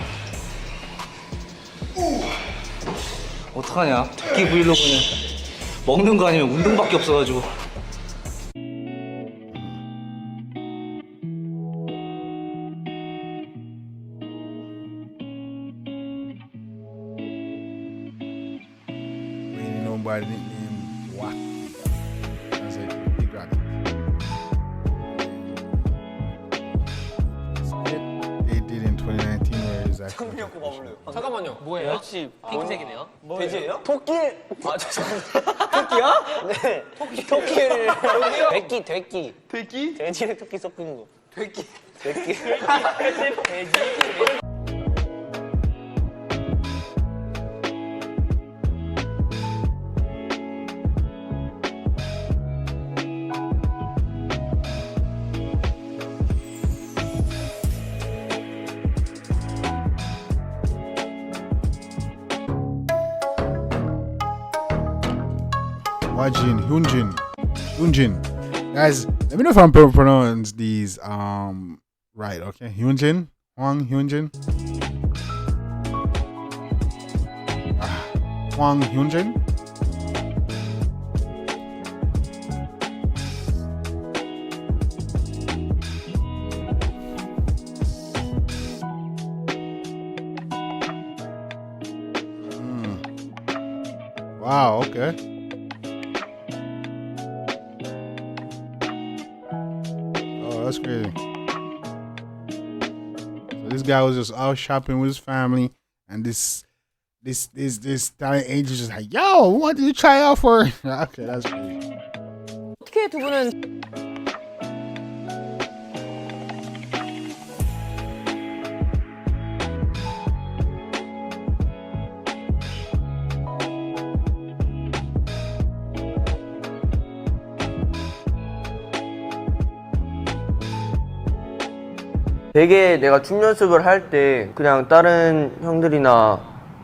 어떡하냐? 토끼 브이로그는 먹는 거 아니면 운동밖에 없어가지고. Ain't nobody nicknamed Wack. That's a big rock. They did in 2019 where is that? 잠깐만요. 뭐예요? 역시 핑크색이네요. 돼지예요? 토끼. 아 죄송합니다. 토끼야? 네. 토끼를. 돼끼. 돼끼? 돼지랑 토끼 섞은 거. 돼끼. 돼끼. 돼지. Hyunjin. Guys, let me know if I'm pronouncing these right, okay? Hyunjin. Hwang Hyunjin. Wow, okay. That's crazy. So this guy was just out shopping with his family, and this talent agent just like, yo, what did you try out for? Okay, that's crazy. 어떻게 두 분은 되게 내가 춤 연습을 할 때 그냥 다른 형들이나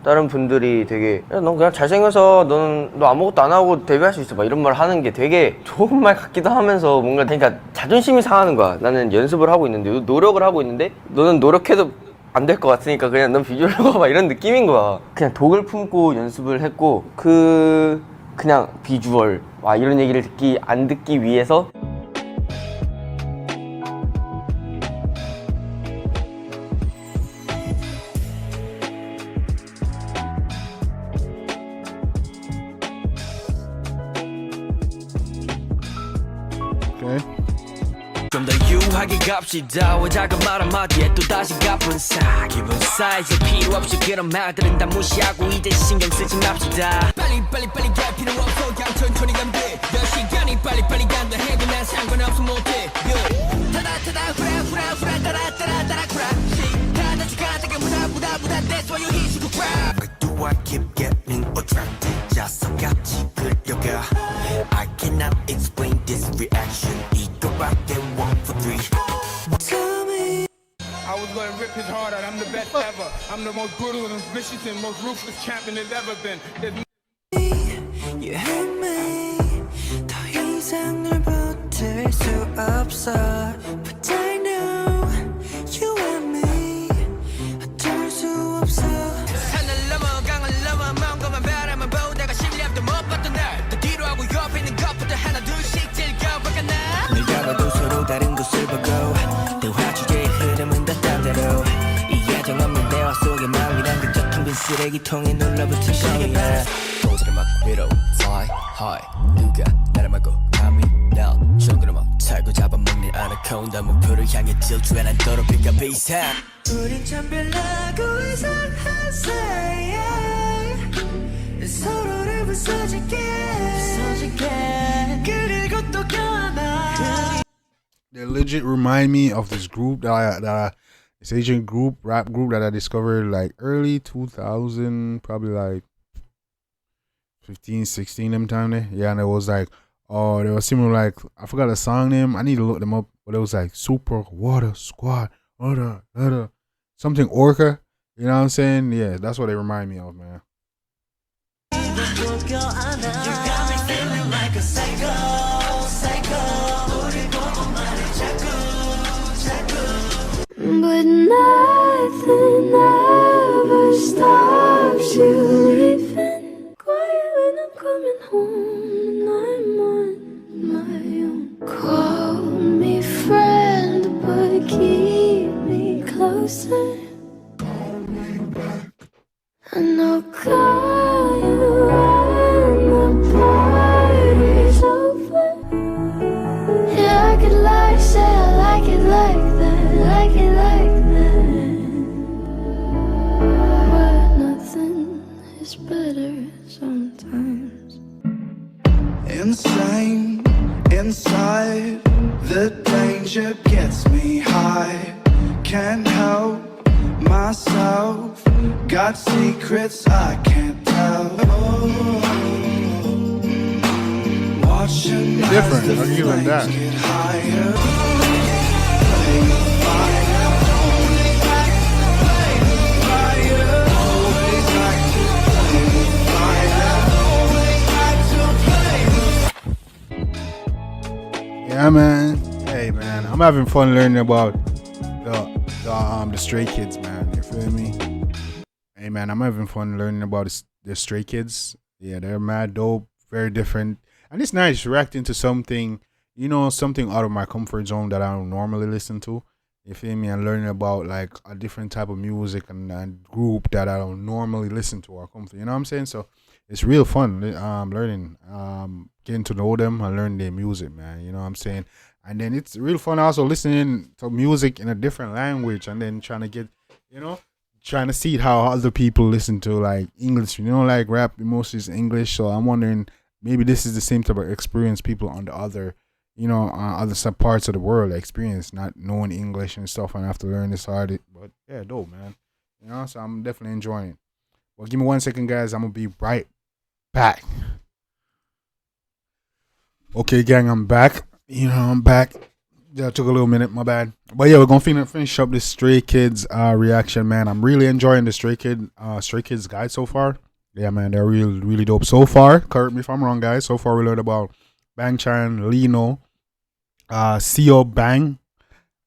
다른 분들이 되게 야, 넌 그냥 잘생겨서 너 아무것도 안 하고 데뷔할 수 있어 막 이런 말 하는 게 되게 좋은 말 같기도 하면서 뭔가 그러니까 자존심이 상하는 거야. 나는 연습을 하고 있는데 노력을 하고 있는데 너는 노력해도 안 될 것 같으니까 그냥 넌 비주얼로 가봐 이런 느낌인 거야. 그냥 독을 품고 연습을 했고 그냥 비주얼 와 이런 얘기를 안 듣기 위해서 좀 더 유하게 갑시다. 왜 작은 말 한마디에 또다시 갚은 사 기분 사이즈 필요 없이 그런 말들은 다 무시하고 이제 신경 쓰지 맙시다. 빨리 갈 필요 없어. 그냥 천천히 가면 돼. 몇 시간이 빨리 간다 해도 난 상관없어 못해. 타다 후라 따라 후라 시타다 주가다가 무다 That's why you hit super crap. Why do I keep getting attracted? 자석같이 끌려가. I cannot explain this reaction. I was gonna rip his heart out. I'm the best ever. I'm the most brutal and vicious and most ruthless champion there's ever been. You hate me. 더 이상 널 버틸 수 없어. But I know you and me. 어쩔 수 없어. 산을 넘어 강을 넘어 먼 것만 바라만 보다가 실력도 못 봤던 날. 또 뒤로 하고 옆에 있는 것부터 하나 둘씩 즐겨볼까 나. 늘 가봐도 서로 다른 곳을 보고 대화 주제의 흐름은 다 딴대로 이 야정 없는 대화 속에 마음이란 그저 텅 빈 쓰레기통에 눌러붙은 거야. 도저히 막 위로 fly high 누가 나를 막고 감히 날 정글을 막 살고 잡아먹는 아나콘다 목표를 향해 질주해 난 더럽히가 비상. 우린 참 별나고 이상한 사이 서로를 부서질게 그리고 또 껴안아. They legit remind me of this group this Asian group, rap group that I discovered like early 2000, probably like 15, 16 them time there. Yeah, and it was like, oh, they were similar, like, I forgot the song name. I need to look them up. But it was like Super Water Squad, something Orca. You know what I'm saying? Yeah, that's what they remind me of, man. But now closer. And I'll call you when the party's over. Yeah, I could lie, say I like it like that, like it like that. But nothing is better sometimes. Insane, inside, the danger gets me high. Can't help myself, got secrets I can't tell. Watching different, I'll give it that. get higher. Yeah, man. Hey, man. I'm having fun learning about the Stray Kids, man. You feel me? Hey, man. I'm having fun learning about the Stray Kids. Yeah, they're mad dope, very different, and it's nice reacting to something, you know, something out of my comfort zone that I don't normally listen to. You feel me? And learning about like a different type of music and group that I don't normally listen to or comfort. You know what I'm saying? So it's real fun learning, getting to know them and learning their music, man. You know what I'm saying? And then it's real fun also listening to music in a different language and then trying to get, you know, trying to see how other people listen to like English, you know, like rap mostly is English. So I'm wondering maybe this is the same type of experience people on the other, you know, other sub parts of the world experience, not knowing English and stuff and have to learn this hard. But yeah, dope, man. You know, so I'm definitely enjoying it. Well, give me 1 second, guys. I'm gonna be right back. Okay, gang, I'm back. You know, I'm back. Yeah, it took a little minute, my bad. But yeah, we're gonna finish up this Stray Kids reaction, man. I'm really enjoying the Stray Kids guide so far. Yeah, man, they're really dope so far. Correct me if I'm wrong, guys. So far we learned about Bang Chan, Lino, Seo Bang,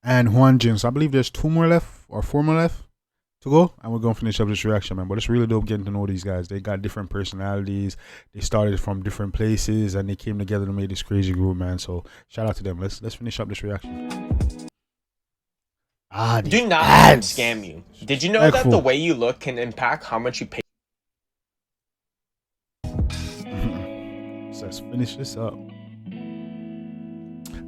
and Hyunjin. So I believe there's 2 more left or 4 more left to go, and we're gonna finish up this reaction, man. But it's really dope getting to know these guys. They got different personalities. They started from different places, and they came together to make this crazy group, man. So shout out to them. Let's finish up this reaction. Do not let them scam you. Did you know that the way you look can impact how much you pay? So let's finish this up.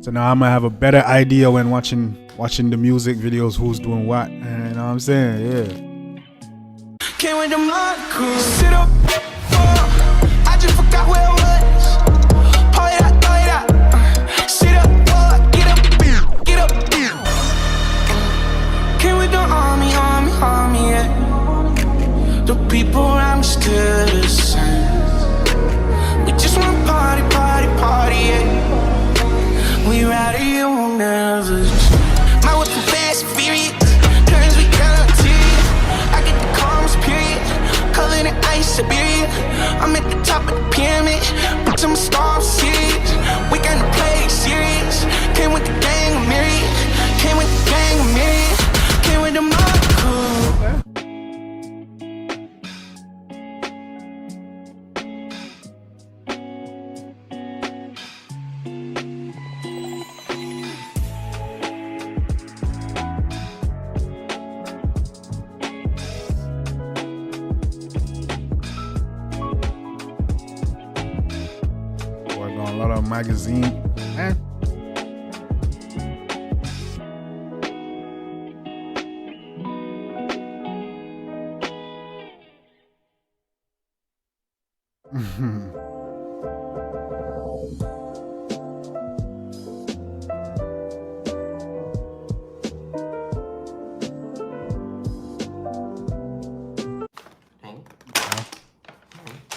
So now I'm gonna have a better idea when watching the music videos who's doing what. You know what I'm saying? Yeah. Came with the mud crew. Sit up. I just forgot where I was. Pull it out. Sit up. Get up. Get up. Came with the army, yeah. The people around me still the same. We just wanna party, yeah. We ride it, you won't never. My whip for fast, furious. Turns we guarantee. I get the calmest period. Color the ice, Siberia. I'm at the top of the pyramid. Bitch, I'm a star, I'm serious. We gonna play serious. Came with the gang of myriad. Came with the gang of myriad. Came with the mud crew. A lot of magazine, man.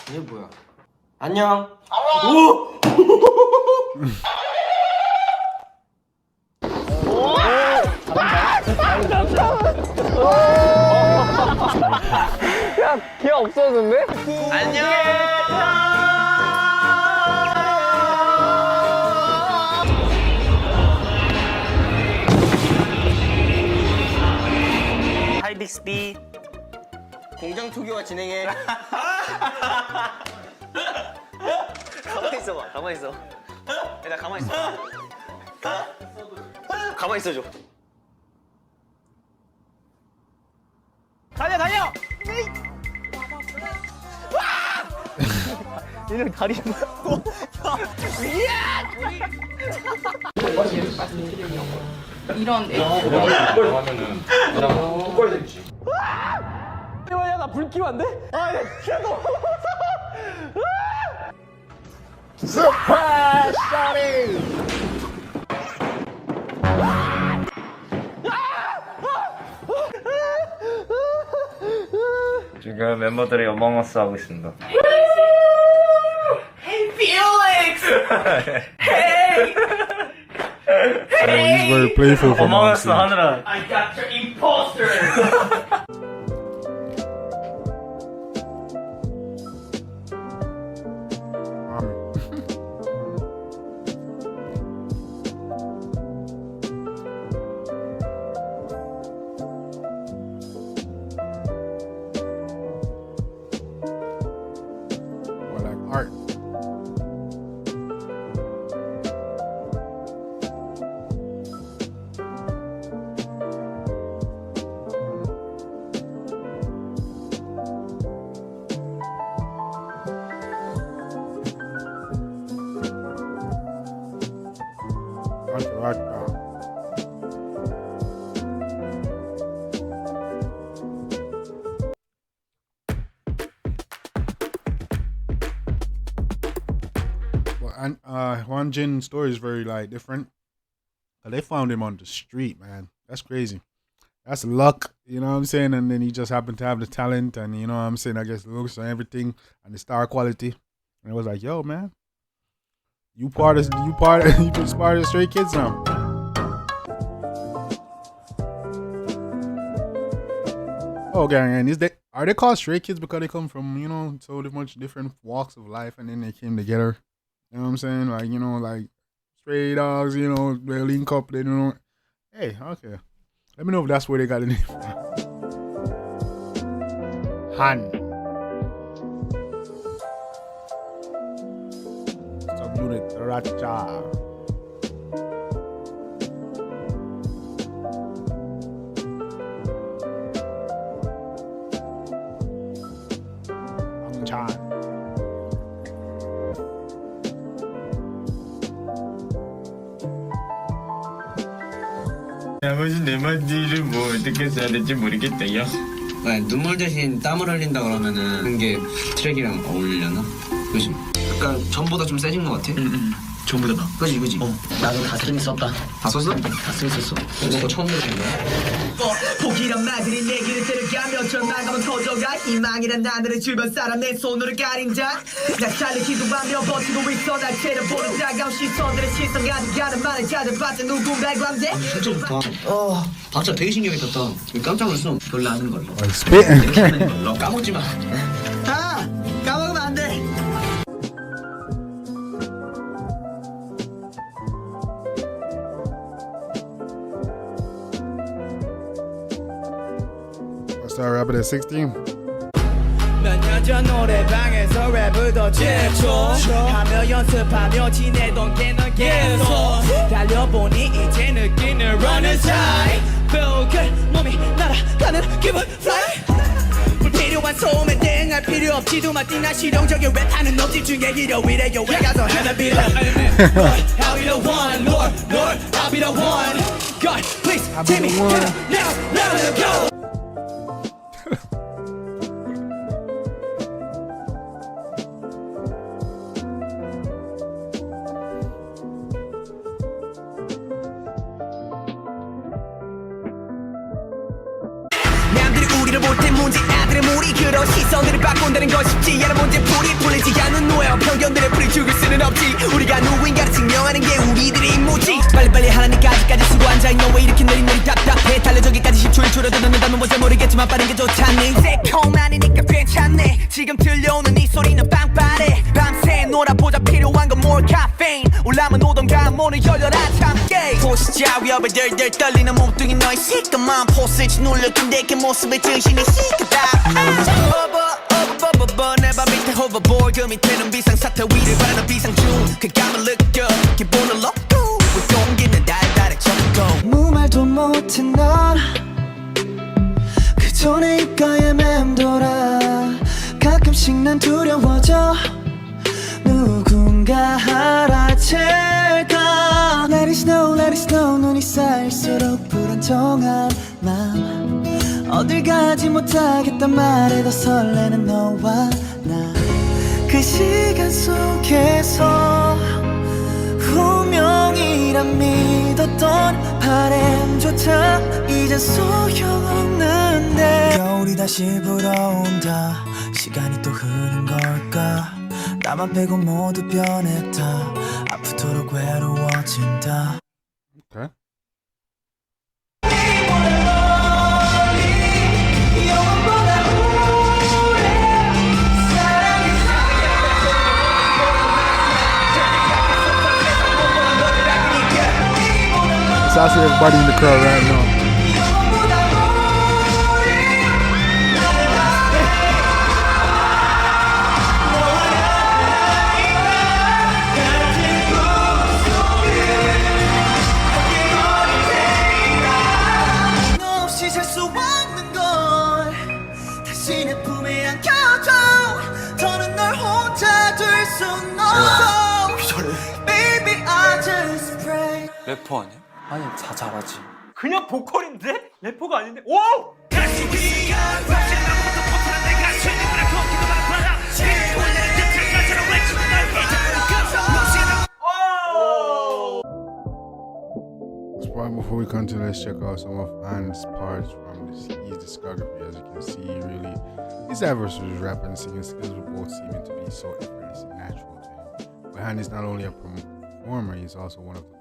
이게 뭐야? 안녕. 오! 야, 걔 없어졌네? 안녕. 하이 빅스비. 공장 투기와 진행해. 가만히 있어봐. 가만히 있어. 얘들아 가만히 있어. 가만히 있어줘. 얘네 다리 좀. 이런 야나불 끼면 안 돼? 아, 야, 진짜 너무 Surprise, shawty! 지금 멤버들이 어몽어스 하고 있습니다. Hey Felix! Hey! He's very playful for 어몽어스 하느라. I got your imposter! Or like art. And Hyunjin's story is very like different. They found him on the street, man. That's crazy. That's luck, you know what I'm saying? And then he just happened to have the talent, and you know what I'm saying? I guess the looks and everything, and the star quality. And it was like, yo, man, you just part of the Stray Kids now. Oh, gang, and are they called Stray Kids because they come from, you know, so much different walks of life, and then they came together? You know what I'm saying? Like, you know, like stray dogs, you know, they link up, they don't know. Hey, okay. Let me know if that's where they got the name from. Han. Subunit Racha. Chan. 나머지 네 마디를 뭐 어떻게 써야 될지 모르겠다요. 눈물 대신 땀을 흘린다 그러면은 게 트랙이랑 어울리려나? 그지? 약간 전보다 좀 세진 것 같아. 전보다 나. 그지 그지. 나도 가슴이 썼다. 다 썼어? 가슴이 썼어. 이거 처음 들은 거야. 포기란 말들이 내 길을 데려가며 절망감은 커져가 희망이란 나늘을 주변 사람 내 손으로 가린 자 낙찰을 기도하며 버티고 있어 날 째려보는 차가운 시선들의 시선 가득하는 많은 자들 봤자 누군가의 광대 진짜 좋다. 박자 되게 신기하게 떴다. 깜짝 놀랐어. 별로 아는 걸로. spit. 까먹지 마. 까먹으면 안 돼. Start rapping at 16. 몇 년 전 노래방에서 랩을 더 제초하며 연습하며 지내던 게 넌 계속 달려보니 이제 느끼는 running side Feel good 몸이 날아가는 기분 fly 불필요한 소음에 대응할 필요 없지 두마디나 실용적인 랩하는 놈들 중에 일요일에 여행 가서 하나 be like I'll be the one Lord I'll be the one God please take me now let's go 우리를 볼 때 문제 아들의 무리 그런 시선들을 바꾼다는 건 쉽지 않은 문제 풀이 풀리지 않는 노예와 편견들의 풀이 죽을 수는 없지 우리가 누구인가를 증명하는 게 우리들의 임무지 빨리빨리 하나님까지까지 쓰고 앉아있는 너 왜 이렇게 느릿느릿 답답해 달려저기까지 10초일 줄어드는다면 뭔지 모르겠지만 빠른 게 좋잖니 새콤하니까 괜찮네 지금 들려오는 이 소리는 빵빠레 밤새 놀아보자 필요한 건 more caffeine 올라만 오던가 문을 열려라 참깨 도시자 위협에 덜덜 떨리는 몸뚱이 너의 시커먼 포스지 눌려둔 내게 모습에 정신이 시끄다 내 발 밑에 hoverboard 그 밑에는 비상사태 위를 바라는 비상중 그 감을 느껴 기분을 넣고 공기는 달달해 쳤고 무말도 못해 넌 그저 내 입가에 맴돌아 가끔씩 난 두려워져 누군가 알아챌까 Let it snow 눈이 쌓일수록 불안정한 맘 어딜 가지 못하겠단 말에 더 설레는 너와 나 그 시간 속에서 운명이란 믿었던 바람조차 이젠 소용없는데 겨울이 다시 불어온다 시간이 또 흐른 걸까 나만 빼고 모두 변했다 아프도록 외로워진다 Okay. So I see everybody in the crowd right now. 없이 살 수 없는 걸 당신의 품에 안겨줘 더는 널 혼자 둘 순 없어 Baby I just pray 래퍼 아니야? 아니 다 잘하지. 그냥 보컬인데? 래퍼가 아닌데? 오! Right before we continue, let's check out some of An's parts from his discography. As you can see, really, his diverse rap and singing skills were both seeming to be so effortless and natural to him. But Han is not only a performer, he's also one of the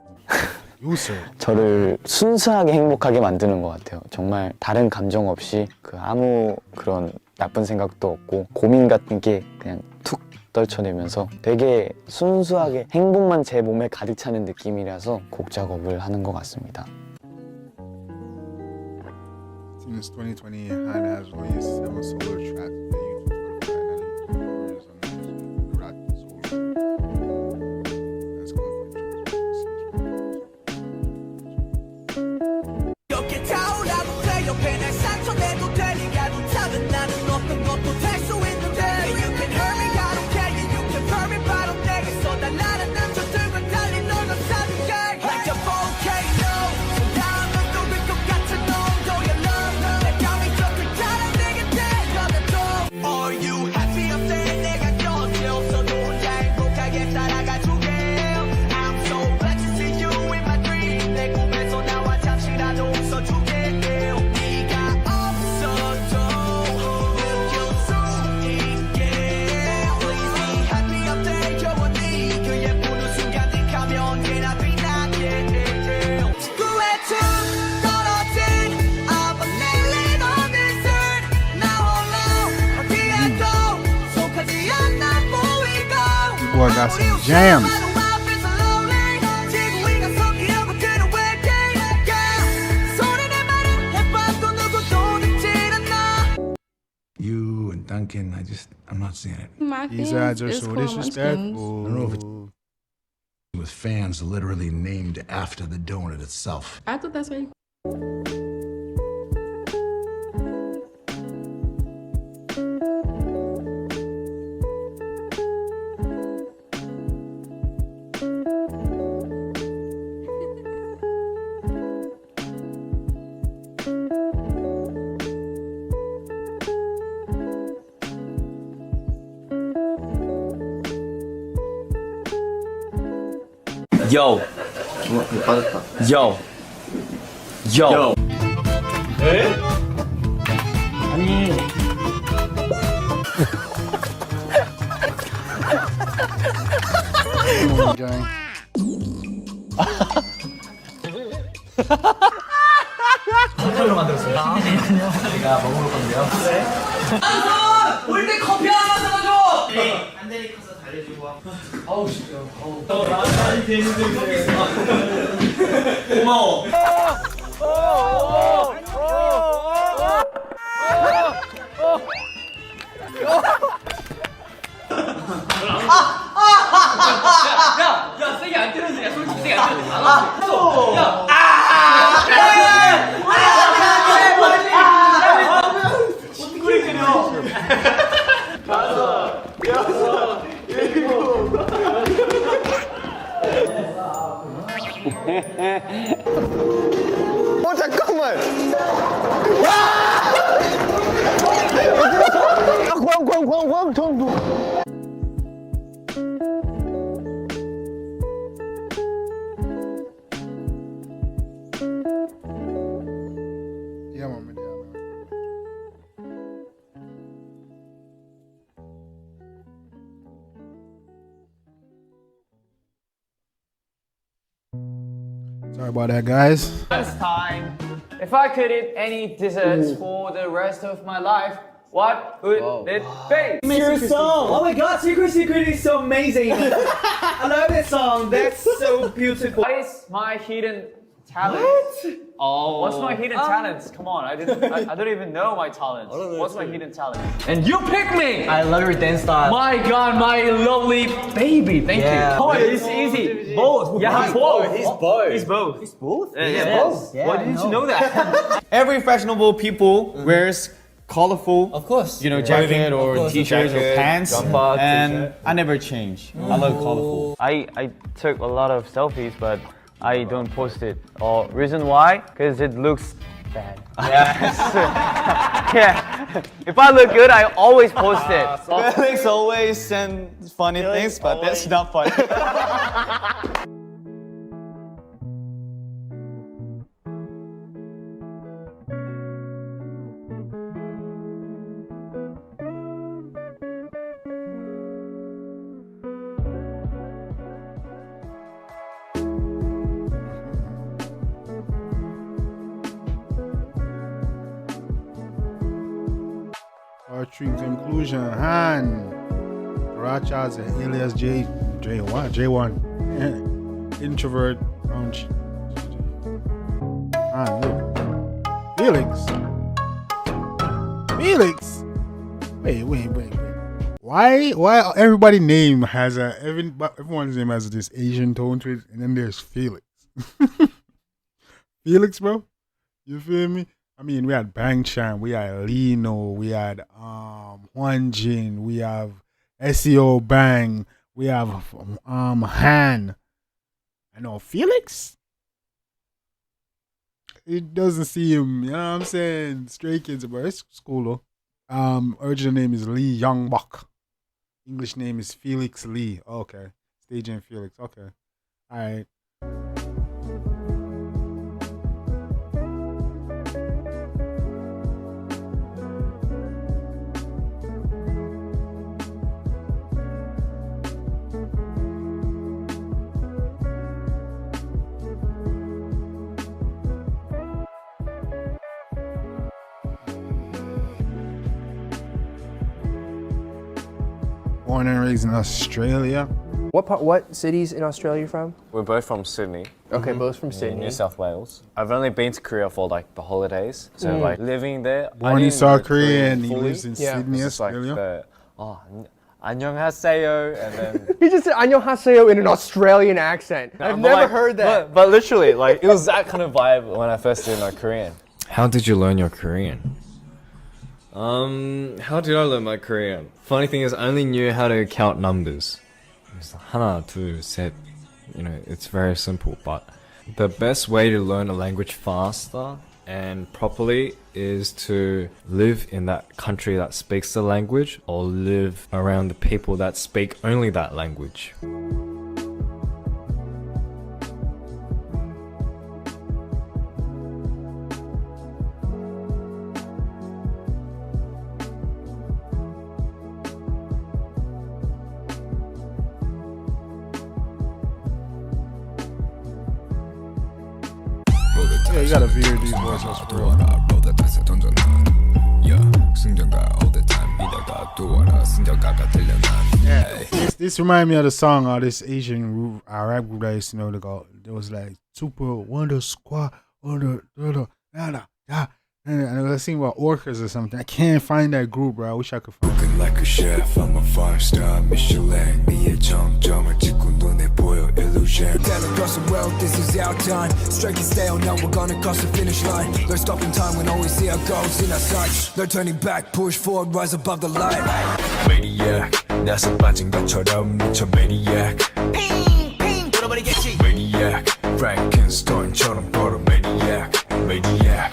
producers. 저를 순수하게 행복하게 만드는 것 같아요. 정말 다른 감정 없이 아무 그런 나쁜 생각도 없고 고민 같은 게 그냥 툭 떨쳐내면서 되게 순수하게 행복만 제 몸에 가득 차는 느낌이라서 곡 작업을 하는 것 같습니다. Since 2020, Han has released 7 solo tracks via YouTube, Spotify, and rap solo. That's coming from 이렇게 타오라고 돼 옆에 날 상처내도 돼 네가 놓자면 나는 어떤 것도 될 수 있는데 You can hurt me, I don't care You can hurt me, but I'm 내게서 달라는 남자들과 달리 널 감싸줄게 Like a volcano 다음은 또 릴 것 같은 온도의 love 내가 미쳤을 따라 내게 되거든 Are you happy? I'm saying 내가 곁에 없어도 혼자 행복하게 살아가줄게 I'm so glad to see you in my dream 내 꿈에서 나와 잠시라도 웃어줄게 네가 없어도 느낄 수 있게 Please be happy I'm there 영원히 그 예쁜 순간들 가면 언제나 빛나게 지구에 툭 떨어진 I'm a nailing on this earth 나 홀로 어디에도 속하지 않아 보이고 Boy got some jams. You and Duncan, I'm not seeing it. These ads are so disrespectful. I don't know if it's with fans literally named after the donut itself. I thought that's right. Yo. Yo. Yo. 에? 아니. 컨셉으로 만들었어요. 제가 먹을 건데요. 그래? 올 때 커피 하나 사줘. 네. 한 대리 커서 달래주고 와. 아우 진짜. 아우. 많이 되는데. 고마워. 야, 세게 안 때려도 돼. 솔직히 세게 안 때려도 돼. 야, 다섯, 여섯, 일곱, Yeah, man. Sorry about that, guys. Last time, if I could eat any desserts for the rest of my life, what would it be? Your song! Oh my god, Secret is so amazing! I love that song, that's so beautiful. What is my hidden talent? What? Oh. What's my hidden talents? Come on, I don't even know my talents. What's my hidden talent? And you pick me! I love your dance style. My god, my lovely baby, thank you. Oh, it's easy. Both. Yeah, both. He's both. He's both. He's both? Yeah, both. Yeah, Why didn't you know that? Every fashionable people wears colorful, of course, jacket or t-shirts or pants, jumper, and t-shirt. I never change. I love colorful. I took a lot of selfies, but I don't post it. Reason why? Because it looks bad. Yes. Yeah. If I look good, I always post it. Felix always send funny things, but that's not funny. Archery conclusion. Han. Rachas and alias J1. Introvert. Han, look. Felix. Wait. Why everybody name has everyone's name has this Asian tone to it, and then there's Felix. Felix, bro. You feel me? I mean, we had Bang Chan, we had Lino, we had Hyunjin, we have SEO Bang, we have Han. I know Felix. It doesn't seem, you know what I'm saying? Stray Kids, but it's cool though. Original name is Lee Youngbok. English name is Felix Lee. Okay. Stage name Felix. Okay. Alright. Born and raised in Australia. What cities in Australia are you from? We're both from Sydney. Okay, both from Sydney. New South Wales. I've only been to Korea for like the holidays, so like living there. Born in South Korea and he lives in Sydney, Australia. 안녕하세요, and then He just said 안녕하세요 in an Australian accent. I've never heard that. But literally, like it was that kind of vibe when I first did my Korean. How did you learn your Korean? How did I learn my Korean? Funny thing is, I only knew how to count numbers. It's 하나, 둘, 셋. You know, it's very simple, but the best way to learn a language faster and properly is to live in that country that speaks the language or live around the people that speak only that language. Yeah, you gotta hear these voices for real. Yeah, this remind me of the song of this Asian rap group that I used to know. It was like Super Wonder Squad, and I was thinking about orcas or something. I can't find that group, bro. I wish I could find it. Looking like a chef, I'm a 5-star Michelin. 미의 정점을 찍고 눈에 보여 illusion. Gotta cross the world, this is our time. Strike and stay on now, we're gonna cross the finish line. No stopping time when all we see our goals in our sights. No turning back, push forward, rise above the light. Maniac, 나서 빠진 것처럼 미쳐 maniac. Ping, ping, 돌아버리겠지. Maniac, Frankenstein처럼 걸어 maniac. Maniac.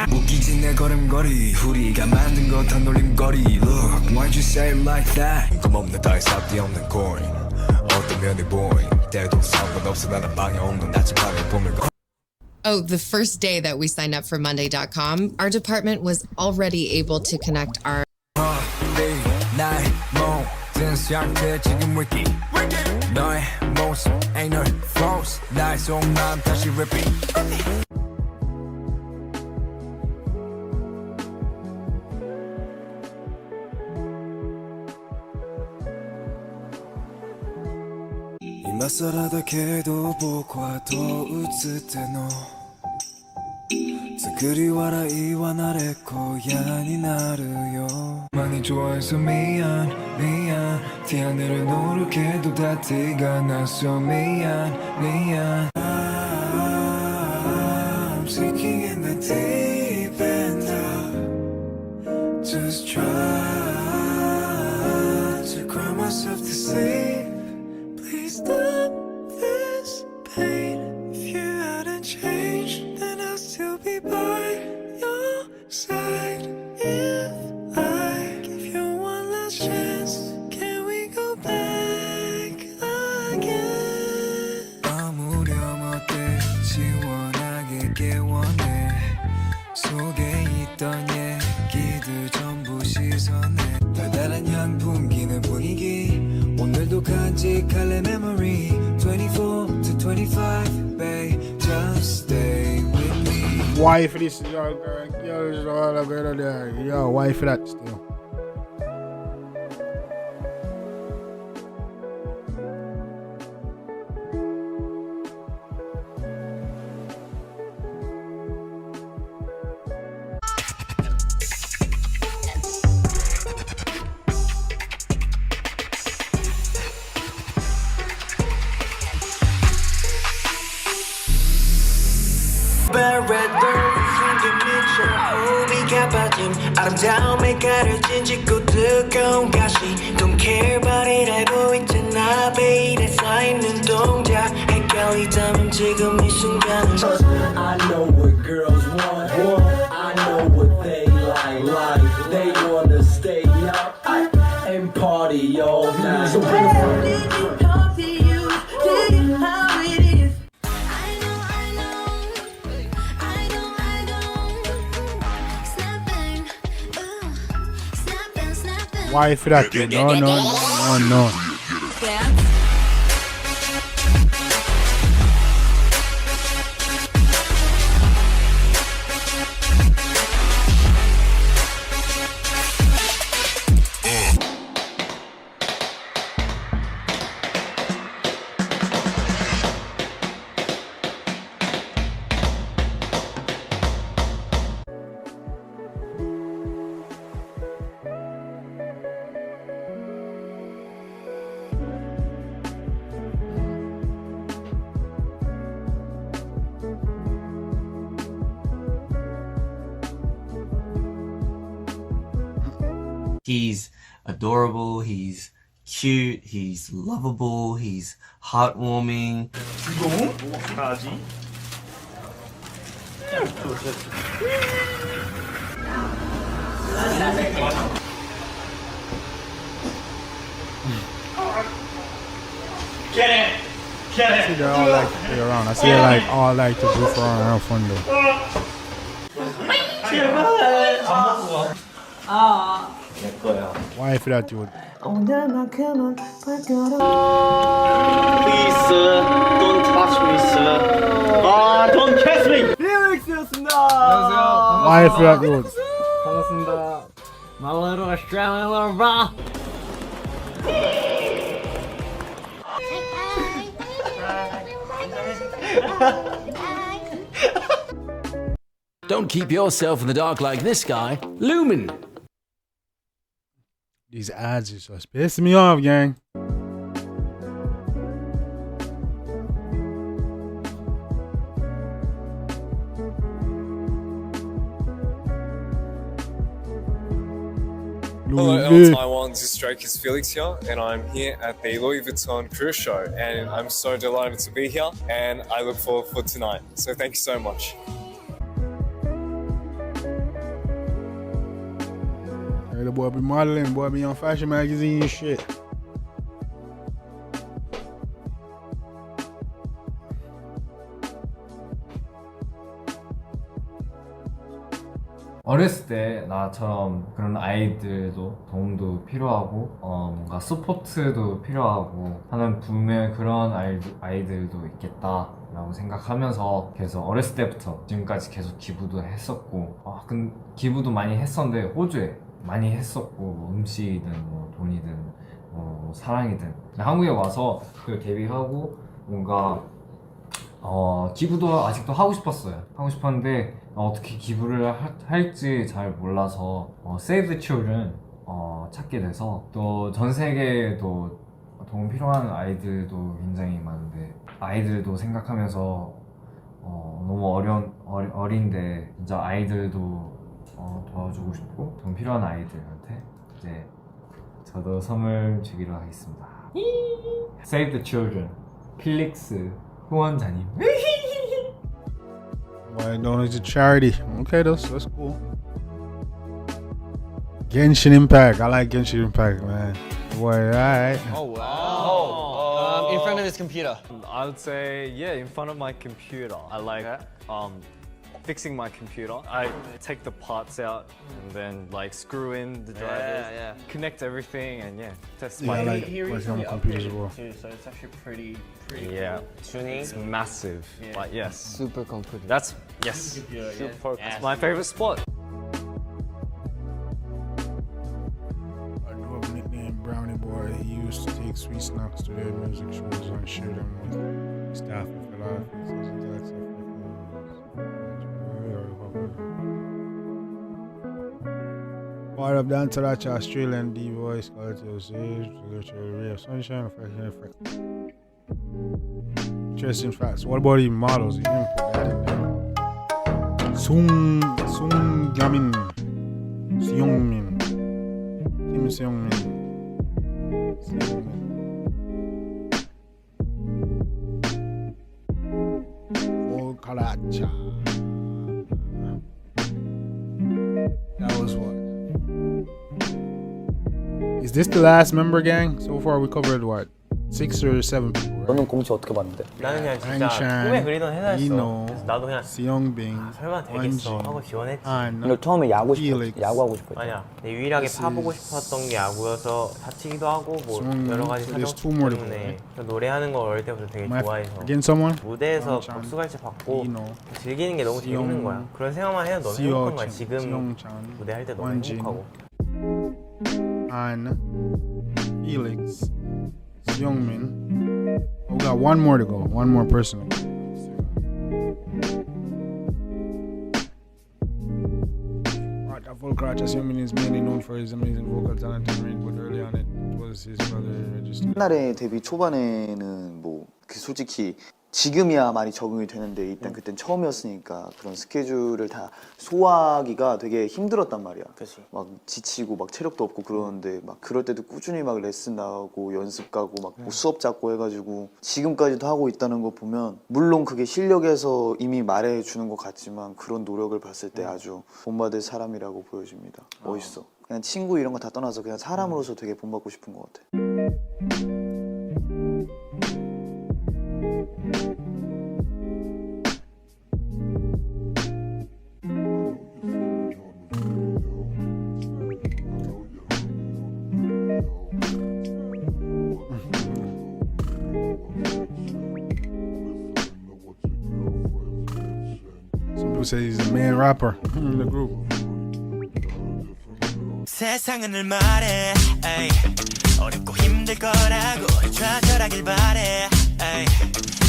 무기질 똑같이 내 걸음걸이 우리가 만든 것 다 놀림거리 Look, why'd you say it like that? 겁없는 따위 삽디 없는 coin 어떤 면이 boring 때도 상관없어 나는 방해 없는 나침반에 보면 Oh, the first day that we signed up for Monday.com, our department was already able to connect our 나의 모든 상태 지금 wiki 너의 모습 ain't no froze 나의 속마음 다시 repeat今更だけど僕はどう映っての作り笑いは慣れっこ嫌になるよ많이 좋아해서 미안 미안 티 안 내려 노력해도 다 티가 나서 미안 미안 I'm sinking in the deep end Just try to cry myself to sleep Please stop this pain If you hadn't changed then I'll still be by your side If I give you one last chance Can we go back again 아무렴 어때 시원하게 깨워내 속에 있던 얘기들 전부 씻어내 달달한 향 풍기는 분위기 오늘도 간직할래 memory 24 to 25 babe just stay with me Why for this yo why for that still 아름다움에 가려진 짙고 뜨거운 가시 Don't care about it 알고 있잖아 베일에 쌓이는 동작 헷갈리다면 지금 이 순간을 I know what girls want I know what they like They wanna stay up and party all night So bring it on talk to you tell you how it is Why for that yo no He's adorable, he's cute, he's lovable, he's heartwarming. Get it! I see they all like to play around. I see they like all like to goof around and have fun though. Why for that dude? Please sir, don't touch me sir don't catch me! Felix이었습니다! 안녕하세요. Why for that dude? 반갑습니다. My little Australian lover. Don't keep yourself in the dark like this guy. Lumen. These ads are just pissing me off, gang. Hello, Taiwan. This is Stray Kids Felix here, and I'm here at the Louis Vuitton Cruise Show, and I'm so delighted to be here, and I look forward for tonight. So thank you so much. Hey, the boy be modeling, boy be on fashion magazine and shit. 어렸을 때 나처럼 그런 아이들도 도움도 필요하고 뭔가 서포트도 필요하고 하는 분명 그런 아이들도 있겠다라고 생각하면서 계속 어렸을 때부터 지금까지 계속 기부도 했었고 기부도 많이 했었는데 호주에 많이 했었고 뭐 음식이든 뭐 돈이든 뭐 사랑이든 한국에 와서 그 데뷔하고 뭔가 기부도 아직도 하고 싶었어요. 하고 싶었는데 어떻게 기부를 할지 잘 몰라서 Save the Children 찾게 돼서 또 전 세계에도 도움 필요한 아이들도 굉장히 많은데 아이들도 생각하면서 너무 어린데 진짜 아이들도 도와주고 싶고 도움 필요한 아이들한테 이제 저도 선물 주기로 하겠습니다. Save the Children 필릭스 후원자님. Why donate to charity? Okay, that's cool. Genshin Impact. I like Genshin Impact, man. Boy, alright. Oh wow. In front of his computer. I would say in front of my computer. I like fixing my computer. I take the parts out and then like screw in the drivers, connect everything, and test my. I like working on computers as well. Too, so it's actually pretty. Tuning. It's massive. Like yes. Super computer. That's super. It's my favorite sport. I grew up nicknamed Brownie Boy. He used to take sweet snacks to their music shows and share them with staff and philosophies. Part of the Antarctica Australian D-Voice quality of sage, literary ray of sunshine, affection, effect. Interesting facts. What about the models? You didn't put that in there. Seungmin. Kim Seungmin. Volkaracha. That was what? Is this the last member, gang? So far we covered what? 6 or 7 people, right? 너는 공지 어떻게 봤는데? 나는 그냥 진짜 꿈에 그리던 회사였어. 그래서 나도 그냥 Seongbin, 설마 되겠어 하고 지원했지. 너 처음에 야구하고 싶었지? 아니야. 내 유일하게 파보고 싶었던 게 야구여서 다치기도 하고 뭐 여러 가지 사정 때문에 노래하는 거 어릴 때부터 되게 좋아해서 무대에서 박수갈채 받고 즐기는 게 너무 재밌는 거야. 그런 생각만 해도 너무 행복한 거야. 지금 무대 할 때 너무 행복하고. Felix, Hyunjin. We got one more to go. One more person. Volkaracha Hyunjin is mainly known for his amazing vocal talent and range, but early on it was his brother registered. 옛날에 데뷔 초반에는 뭐 솔직히 지금이야 많이 적응이 되는데 일단 그땐 처음이었으니까 그런 스케줄을 다 소화하기가 되게 힘들었단 말이야. 그치. 막 지치고 막 체력도 없고 그러는데 막 그럴 때도 꾸준히 막 레슨 나가고 연습 가고 막 뭐 수업 잡고 해가지고 지금까지도 하고 있다는 거 보면 물론 그게 실력에서 이미 말해주는 것 같지만 그런 노력을 봤을 때 아주 본받을 사람이라고 보여집니다. 멋있어. 그냥 친구 이런 거 다 떠나서 그냥 사람으로서 되게 본받고 싶은 것 같아. Some people say he's the main rapper in the group. 세상은 말해 에이. 어렵고 힘들 거라고 좌절하길 바래 에이.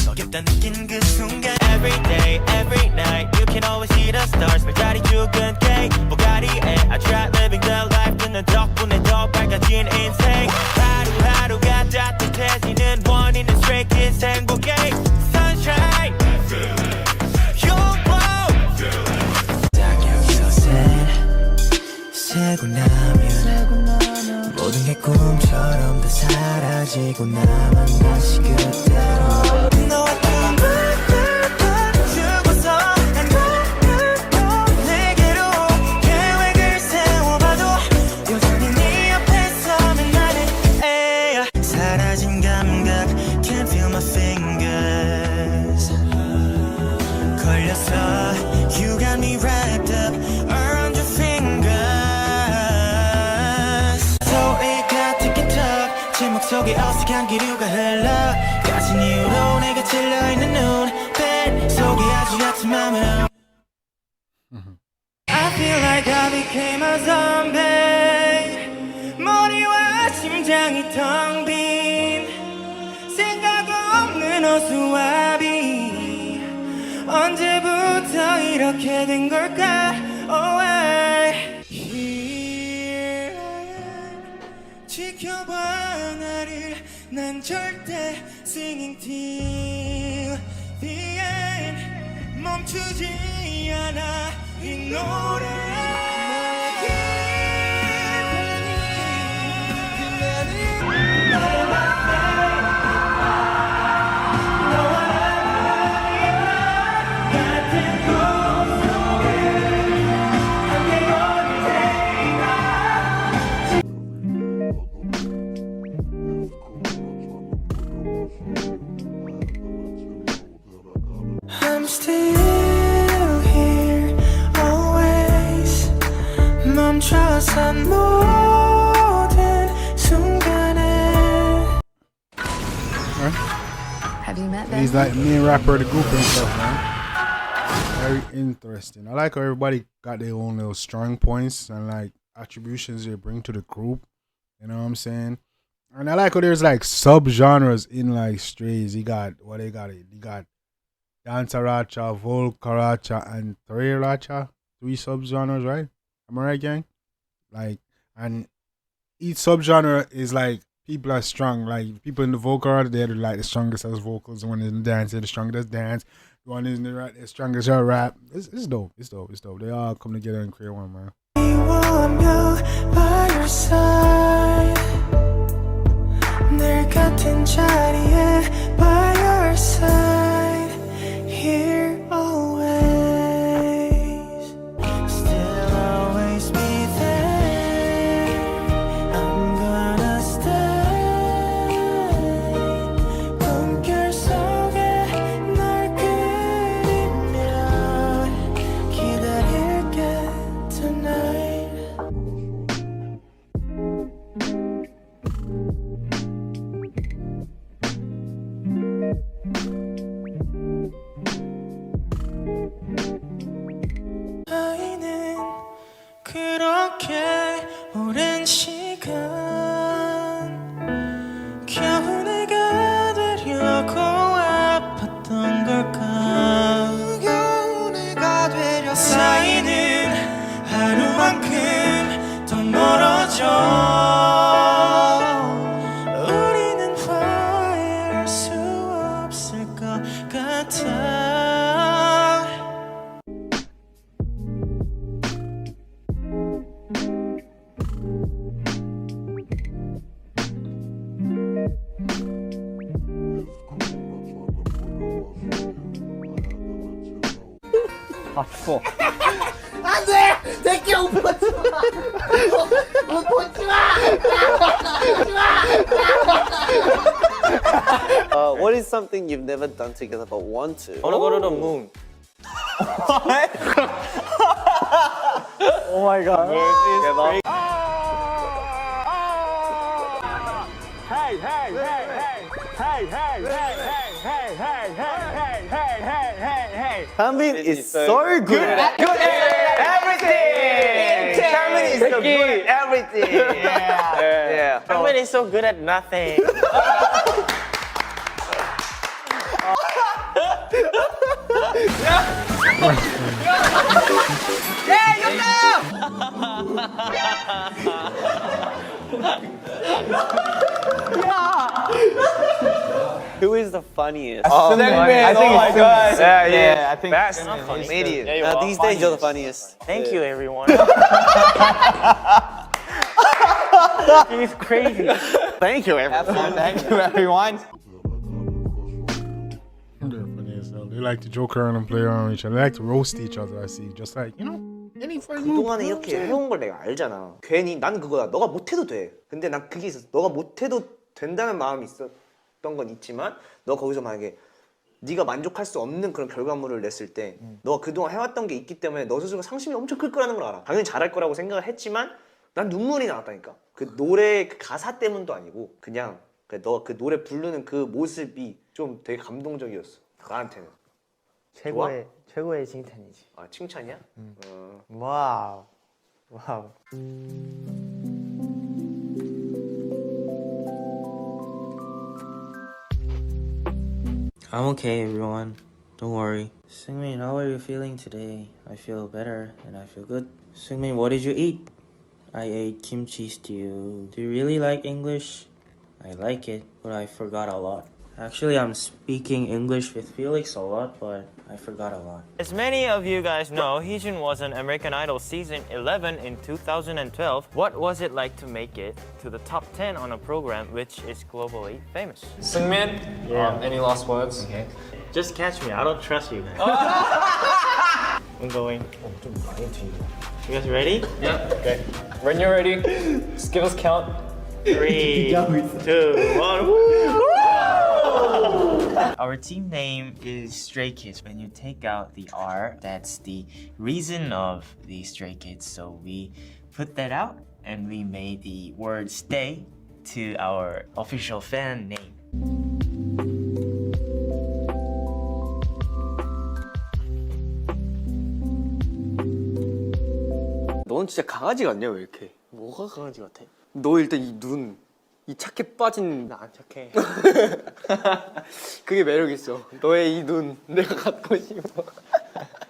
어렵다 느낀 그 순간 Every day, every night You can always see the stars 별자리 죽은 케이크 보가리에 I try living the life 듣는 덕분에 더 밝아진 인생 하루하루가 따뜻해지는 원인은 straight kids 행복해 Sunshine 새고 나면 모든 게 꿈처럼 다 사라지고 나만 다시 그대로 너와 죽어서 난 내게로 계획을 세워봐도 여전히 속에 어색한 기류가 흘러 가진 이유로 내가 찔러있는 눈빛 속에 아주 얕은 맘으로 I feel like I became a zombie 머리와 심장이 텅 빈 생각 없는 어수와비 언제부터 이렇게 된 걸까 Oh I Here I am 지켜봐 나를 난 절대 singing till the end 멈추지 않아 이 노래 I'm still here always 멈춰선 모든 순간에 Have you met them? He's like the main rapper of the group and stuff, man. Very interesting. I like how everybody got their own little strong points and like attributions they bring to the group. You know what I'm saying? And I like how there's like sub-genres in like Strays. He got He got Dansaracha, Volkaracha, and Three-racha. 3 sub-genres, right? Am I right, gang? Like, and each sub-genre is like people are strong. Like people in the vocal, they're like the strongest as vocals. The one in the dance, they're the strongest dance. The one in the rap, the strongest rap. It's dope. It's dope. It's dope. They all come together and create one, man. by your side 늘 같은 자리에 by your side here always still always be there I'm gonna stay 꿈결 속에 널 그리면 기다릴게 tonight 아이는 그렇게 오랜 시간 겨우 내가 되려고 아팠던 걸까 겨우 내가 되려 쌓이는 하루만큼 더 멀어져 우리는 화해할 수 없을 것 같아 아 추워. 안돼! 내게 옷 벗지 마! 옷 벗지 마! What is something you've never done together but want to? I wanna go to the moon. Oh my god. 대박. Hey, hey, hey, hey, hey, hey, hey, hey, hey, hey, hey, hey, hey, hey, hey. Changbin is so good at everything. Changbin is so good at everything. Yeah. Changbin is so good at nothing. Who is the funniest? Changbin. I think it's God. Yeah, I think That's Changbin. funny. Comedian. Yeah, you are These days you're the funniest. Thank you, everyone. He's crazy. Thank you, everyone. Thank you, everyone. They're funny as hell. They like to joke around and play around with each other. They like to roast each other, I see. Just like, you know, any funny move. 그동안에 이렇게 해온 걸 내가 알잖아. 괜히 난 그거야. 너가 못해도 돼. 근데 난 그게 있었어. 너가 못해도 된다는 마음이 있었던 건 있지만 너 거기서 만약에 네가 만족할 수 없는 그런 결과물을 냈을 때 너가 그동안 해왔던 게 있기 때문에 너 스스로 상심이 엄청 클 거라는 걸 알아. 당연히 잘할 거라고 생각을 했지만 난 눈물이 나왔다니까. 그 노래 그 가사 때문도 아니고 그냥 너 그 노래 부르는 그 모습이 좀 되게 감동적이었어. 나한테는. 최고의 칭찬이지. 아 칭찬이야? 와우. 와우. I'm okay, everyone. Don't worry. Sungmin, how are you feeling today? I feel better and I feel good. Sungmin, what did you eat? I ate kimchi stew. Do you really like English? I like it, but I forgot a lot. Actually, I'm speaking English with Felix a lot, but I forgot a lot. As many of you guys know, Hyunjin was on American Idol season 11 in 2012. What was it like to make it to the top 10 on a program which is globally famous? Sungmin, any last words? Okay. Just catch me. I don't trust you guys. I'm going. You guys ready? Yeah. Okay. When you're ready, just give us count. 3, 2, 1. Our team name is Stray Kids. When you take out the R, that's the reason of the Stray Kids. So we put that out and we made the word stay to our official fan name. 넌 진짜 강아지 같냐 왜 이렇게? 뭐가 강아지 같아? 너 일단 이 눈, 이 착해 빠진 나 안 착해. 그게 매력 있어. 너의 이 눈 내가 갖고 싶어.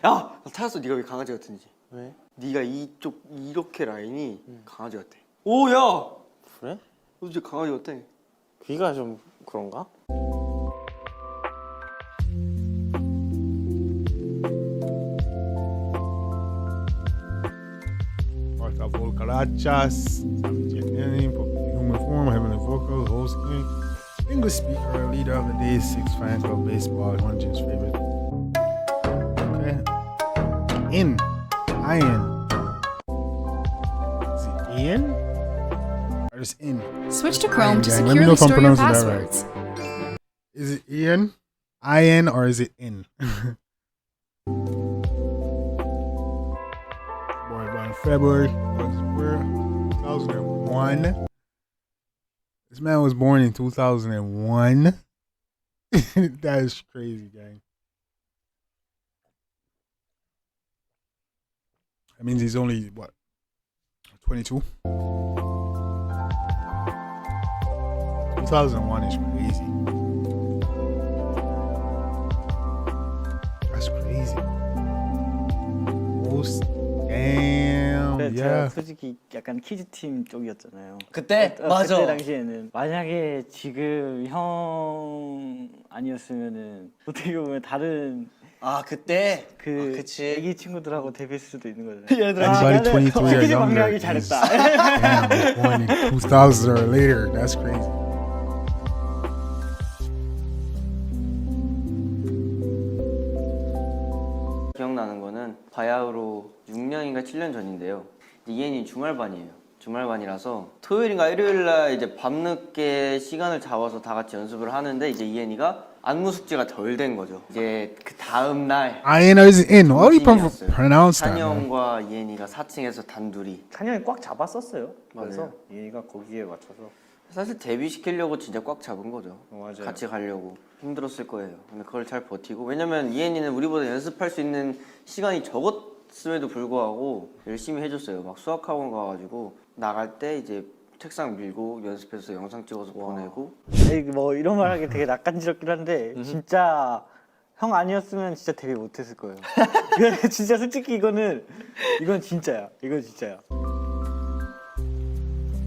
야, 나 찾았어. 네가 왜 강아지 같은지. 왜? 네가 이쪽 이렇게 라인이 강아지 같아. 오, 야. 그래? 너 진짜 강아지 같아. 귀가 좀 그런가? Marca Volcarachas, name, human form, heavenly vocals, host king, English speaker, leader of the day, 6 fan club, baseball, Hyunjin's favorite. Okay. In. Ian. Is it Ian? Or is in? Switch to Chrome to Let me know securely if I'm store your pronouncing that right. passwords. Is it Ian? Ian or is it in? Born in February 2001. This man was born in 2001. That is crazy, gang. That means he's only, what, 22? 2001 is crazy. That's crazy. Most, damn, 제가 yeah. 솔직히 약간 키즈팀 쪽이었잖아요. 그때? 맞아. 그때 당시에는 만약에 지금 형 아니었으면은 어떻게 보면 다른 그때 그치. 애기 친구들하고 데뷔했을 수도 있는 거잖아요. Anybody 23 or 키즈 younger 방향이 is 잘했다. damn, born in 2000 or later. That's crazy. 기억나는 거는 바야흐로 6년인가 7년 전인데요. 이엔이 주말반이에요. 주말반이라서 토요일인가 일요일날 이제 밤늦게 시간을 잡아서 다 같이 연습을 하는데 이제 이엔이가 안무 숙제가 덜 된 거죠. 이제 그 다음 날 Ian or is it in? How do you pronounce that? man? 찬영과 이엔이가 4층에서 단둘이. 찬영이 꽉 잡았었어요. 맞아요. 그래서 얘가 거기에 맞춰서 사실 데뷔시키려고 진짜 꽉 잡은 거죠. 맞아요. 같이 가려고 힘들었을 거예요. 근데 그걸 잘 버티고, 왜냐면 이엔이는 우리보다 연습할 수 있는 시간이 적었음에도 불구하고 열심히 해줬어요. 막 수학학원 가가지고 나갈 때 이제 책상 밀고 연습해서 영상 찍어서 보내고. 뭐 이런 말 하기 되게 낯간지럽긴 한데 진짜 형 아니었으면 진짜 데뷔 못했을 거예요. 진짜 솔직히 이건 진짜야. 이건 진짜야.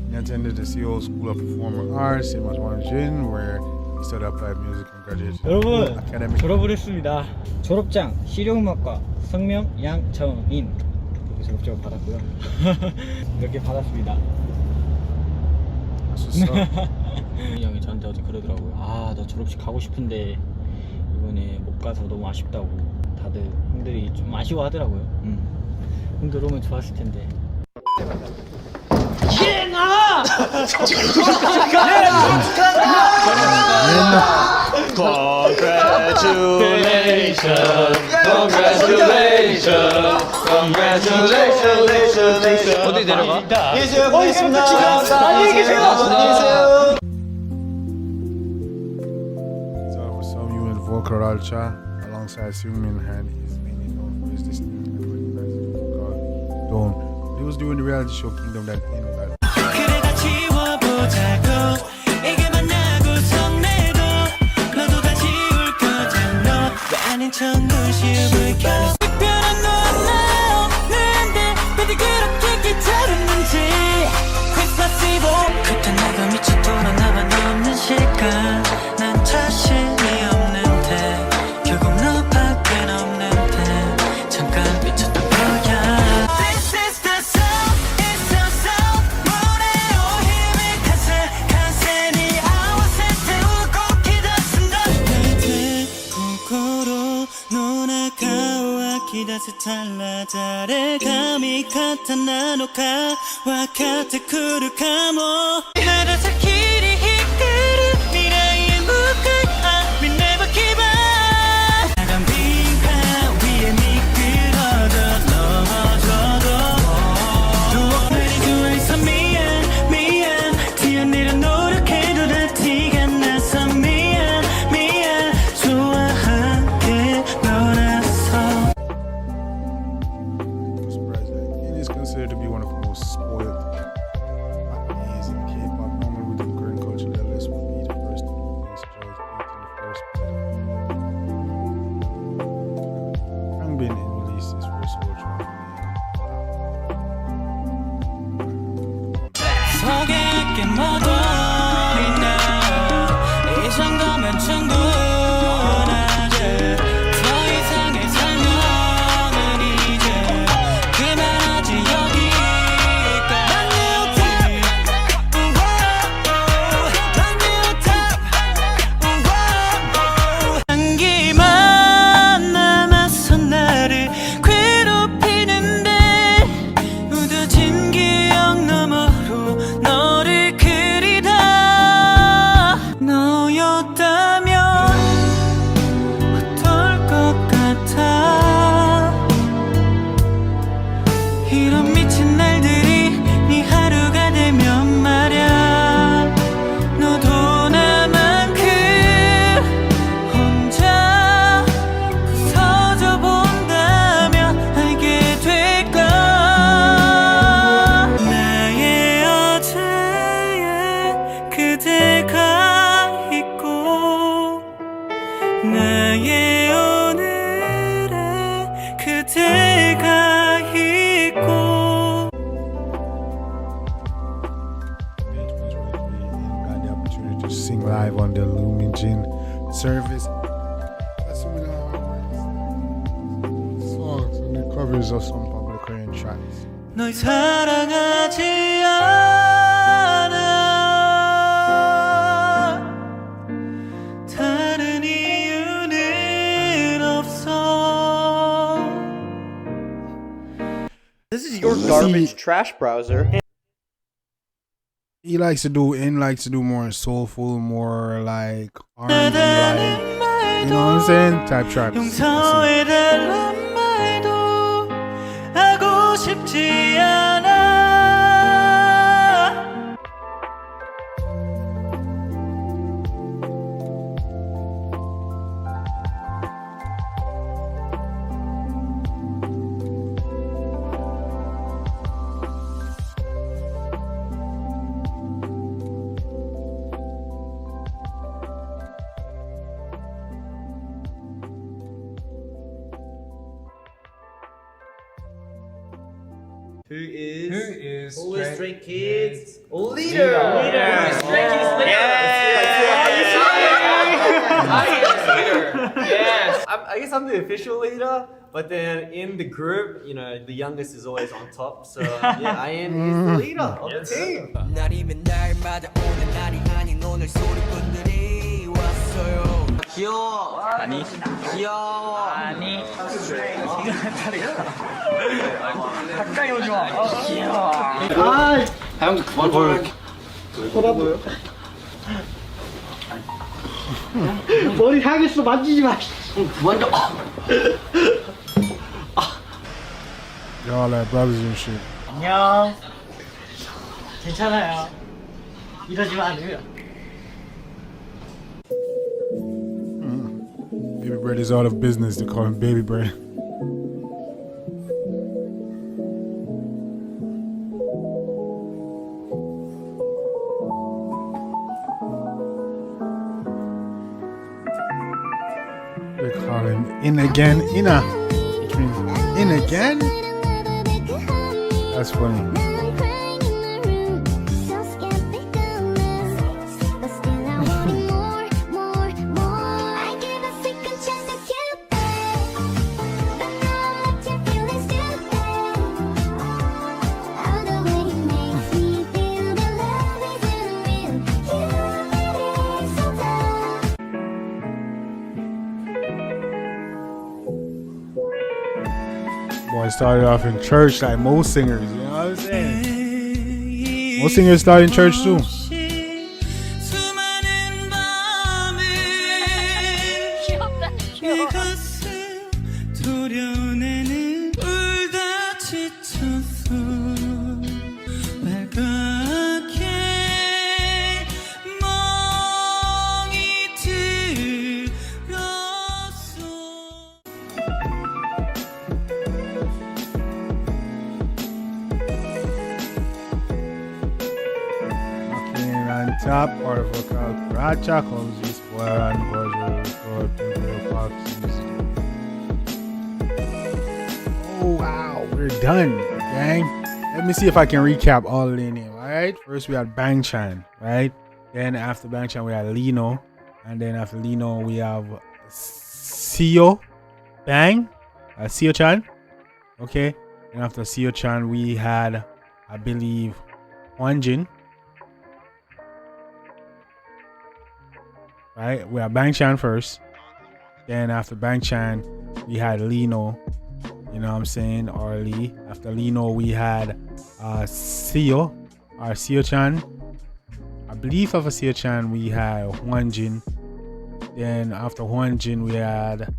He attended the Seoul School of Performing Arts, same as Hyunjin, where he studied applied music and graduated 여러분 academic. 졸업을 했습니다. 졸업장 실용음악과 성명 양정인 이렇게 졸업장을 받았고요. 이렇게 받았습니다. 형이 저한테 어제 그러더라고요. 아, 너 졸업식 가고 싶은데 이번에 못 가서 너무 아쉽다고. 다들 형들이 좀 아쉬워하더라고요. 형들 오면 좋았을 텐데. 예나! Congratulations, congratulations, congratulations. 어디 내려가? 계세요. 고맙습니다. 안녕히 계세요. 안녕히 계세요. vocal ultra alongside Seungmin Han is mainly known for his distinct and recognizable vocal tone. He was doing the reality show Kingdom that in that. 그래가 지워보자고 이게 만나고 성내도 너도 다 지울 거잖아 왜 아닌 척 무심을 켜 특별한 건 나 없는데 근데 그렇게 기다렸는지 크리스마스 이브 그때 내가 미치도록 나만 없는 시간 난 자신이 없는데 결국 너밖엔 없는데 잠깐 미쳤던 거야 This is the sound, it's so sound 모래오 힘을 간세니 아와세 태우고 기다쓴다 내 대구고로 노나가와 기다스 탈라자레 감히 카타나노카 와카테 쿠르카모 나라사 길이 이끌은 미래의 무클 I will never give up 나간 빙하 위에 미끄러져 넘어져도 두억만이 좋아해서 미안 뛰어내려 노력해도 다 티가 나서 미안 좋아하게 놀아서 He is considered to be one of the most spoiled actors in K-pop. Normally within Korean culture, the list would be the first to place George 8 in the first place. Changbin released his first solo track 속에 모두 있나 이 정도면 충분하지 더 이상의 설명은 이제 그만하지 여기까지 향기만 남아서 나를 괴롭히는데 묻어진 기억 너머로 너를 그리다 너였다면 어떨 것 같아 이런 미친 날들이 네 하루가 되면 말야 너도 나만큼 혼자 부서져 본다면 알게 될까 나의 어제에 그대가 있고 나의 오늘에 그대가 있고 got the opportunity to sing live on the Hyunjin service. That's some of the songs and the covers of some popular Korean tracks. 널 사랑하지 않아 다른 이유는 없어 This is your garbage trash browser. He likes to do more soulful, more like R&B, like, you know what I'm saying, type tracks. 용서해달란 말도 하고 싶지 않아 Who is Stray Kids? leader? Stray Kids leader. Yes. I guess I'm the official leader, but then in the group, you know, the youngest is always on top. So yeah, I am the leader of the team. 날이면 날마다 오는 날이 아닌 오늘 소리꾼들이 왔어요 귀여워 아니 귀여워 아니 가까이 오지 마 귀여워 하영도 그만 보여. 쳐다보여 머리 상했어 만지지 마 그만 좀. Y'all like brothers and shit. 안녕 괜찮아요 이러지 마 누야 Baby bread is out of business. They call him baby bread. They call him in again, Inna. Which means in again? That's funny. Boy, started off in church like most singers, you know what I'm saying? Most singers start in church too. Top part of vocal Racha comes this boy and oh wow, we're done, gang. Let me see if I can recap all of the name. Alright, first we had Bang Chan, right? Then after Bang Chan we had Lino, and then after Lino we have Seo Bang, Seo Chan, okay. And after Seo Chan we had, I believe, Hyunjin. Right, we had Bang Chan first. Then after Bang Chan, we had Lino. You know what I'm saying? Or Lee. After Lino, we had Seo Chan. I believe after Seo Chan, we had Hyunjin. Then after Hyunjin, we had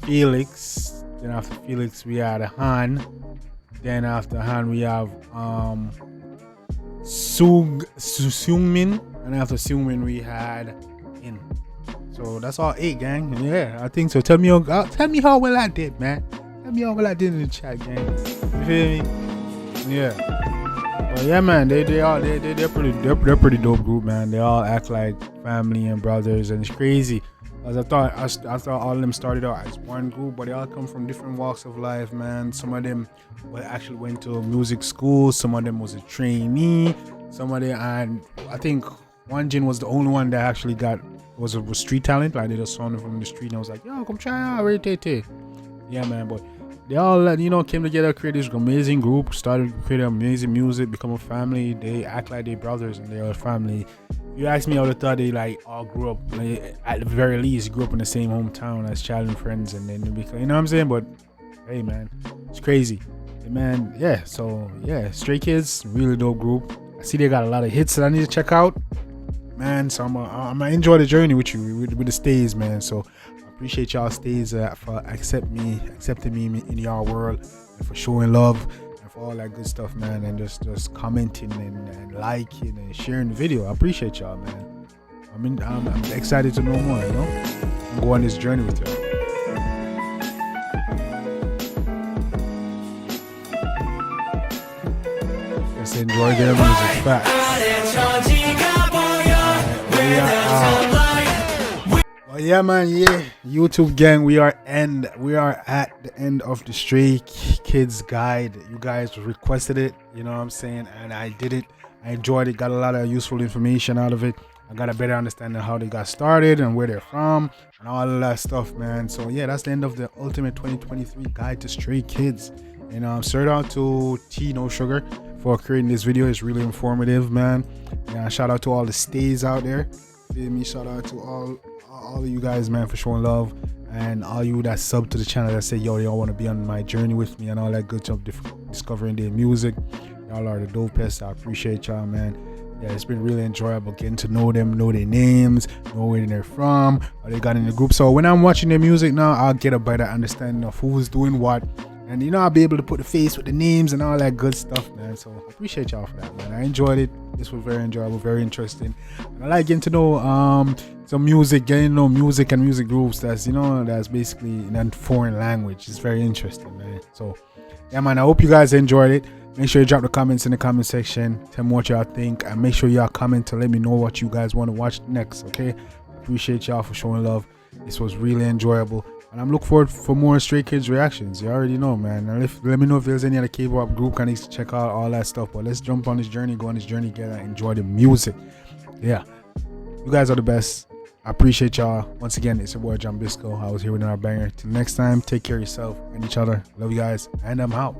Felix. Then after Felix, we had Han. Then after Han, we have Seungmin. And after Seungmin, we had In. So that's all 8, gang. Yeah, I think so. Tell me how well I did, man. Tell me how well I did in the chat, gang. You feel me? Yeah. Well, yeah, man. They're pretty dope group, man. They all act like family and brothers, and it's crazy. As I thought all of them started out as one group, but they all come from different walks of life, man. Some of them actually went to music school. Some of them was a trainee. Some of them, and I think Hyunjin was the only one that actually was street talent. Like they just saw him from the street and I was like, yo, come try out, yeah, man. But they all, came together, created this amazing group, started creating amazing music, become a family. They act like they're brothers and they're a family. You ask me, I would have thought they all grew up, at the very least, grew up in the same hometown as childhood friends, and then they become, you know what I'm saying? But hey, man, it's crazy, man. Yeah, so yeah, Stray Kids, really dope group. I see they got a lot of hits that I need to check out, man. So I'm gonna enjoy the journey with you, with the stays, man. So I appreciate y'all stays for accepting me in y'all world, and for showing love, and for all that good stuff, man, and just commenting and liking and sharing the video. I appreciate y'all, man. I'm excited to know more, and go on this journey with y'all. Just enjoy their music. Facts. Well, yeah, man. Yeah, YouTube gang, we are at the end of the Stray Kids guide. You guys requested it, you know what I'm saying, and I did it. I enjoyed it. Got a lot of useful information out of it. I got a better understanding of how they got started and where they're from and all of that stuff, man. So yeah, that's the end of the Ultimate 2023 Guide to Stray Kids. And shout out to T No Sugar for creating this video. It's really informative, man. Yeah, shout out to all the stays out there. Feel me? Shout out to all of you guys, man, for showing love, and all you that sub to the channel that say, yo, y'all want to be on my journey with me and all that good stuff, discovering their music. Y'all are the dopest. I appreciate y'all, man. Yeah, it's been really enjoyable getting to know them, know their names, know where they're from, what they got in the group. So when I'm watching their music now, I'll get a better understanding of who's doing what And you know, I'll be able to put the face with the names and all that good stuff, man. So I appreciate y'all for that, man. I enjoyed it. This was very enjoyable, very interesting. And I like getting to know some music, getting to know music and music groups that's, you know, that's basically in a foreign language. It's very interesting, man. So yeah, man, I hope you guys enjoyed it. Make sure you drop the comments in the comment section. Tell me what y'all think, and make sure y'all comment to let me know what you guys want to watch next. Okay, appreciate y'all for showing love. This was really enjoyable, and I'm looking forward for more Stray Kids reactions. You already know, man. And let me know if there's any other K-pop group I need to check out, all that stuff. But let's jump on this journey, go on this journey together, enjoy the music. Yeah, you guys are the best. I appreciate y'all. Once again, it's your boy Jambisco. I was here with our banger. Till next time, take care of yourself and each other. Love you guys, and I'm out.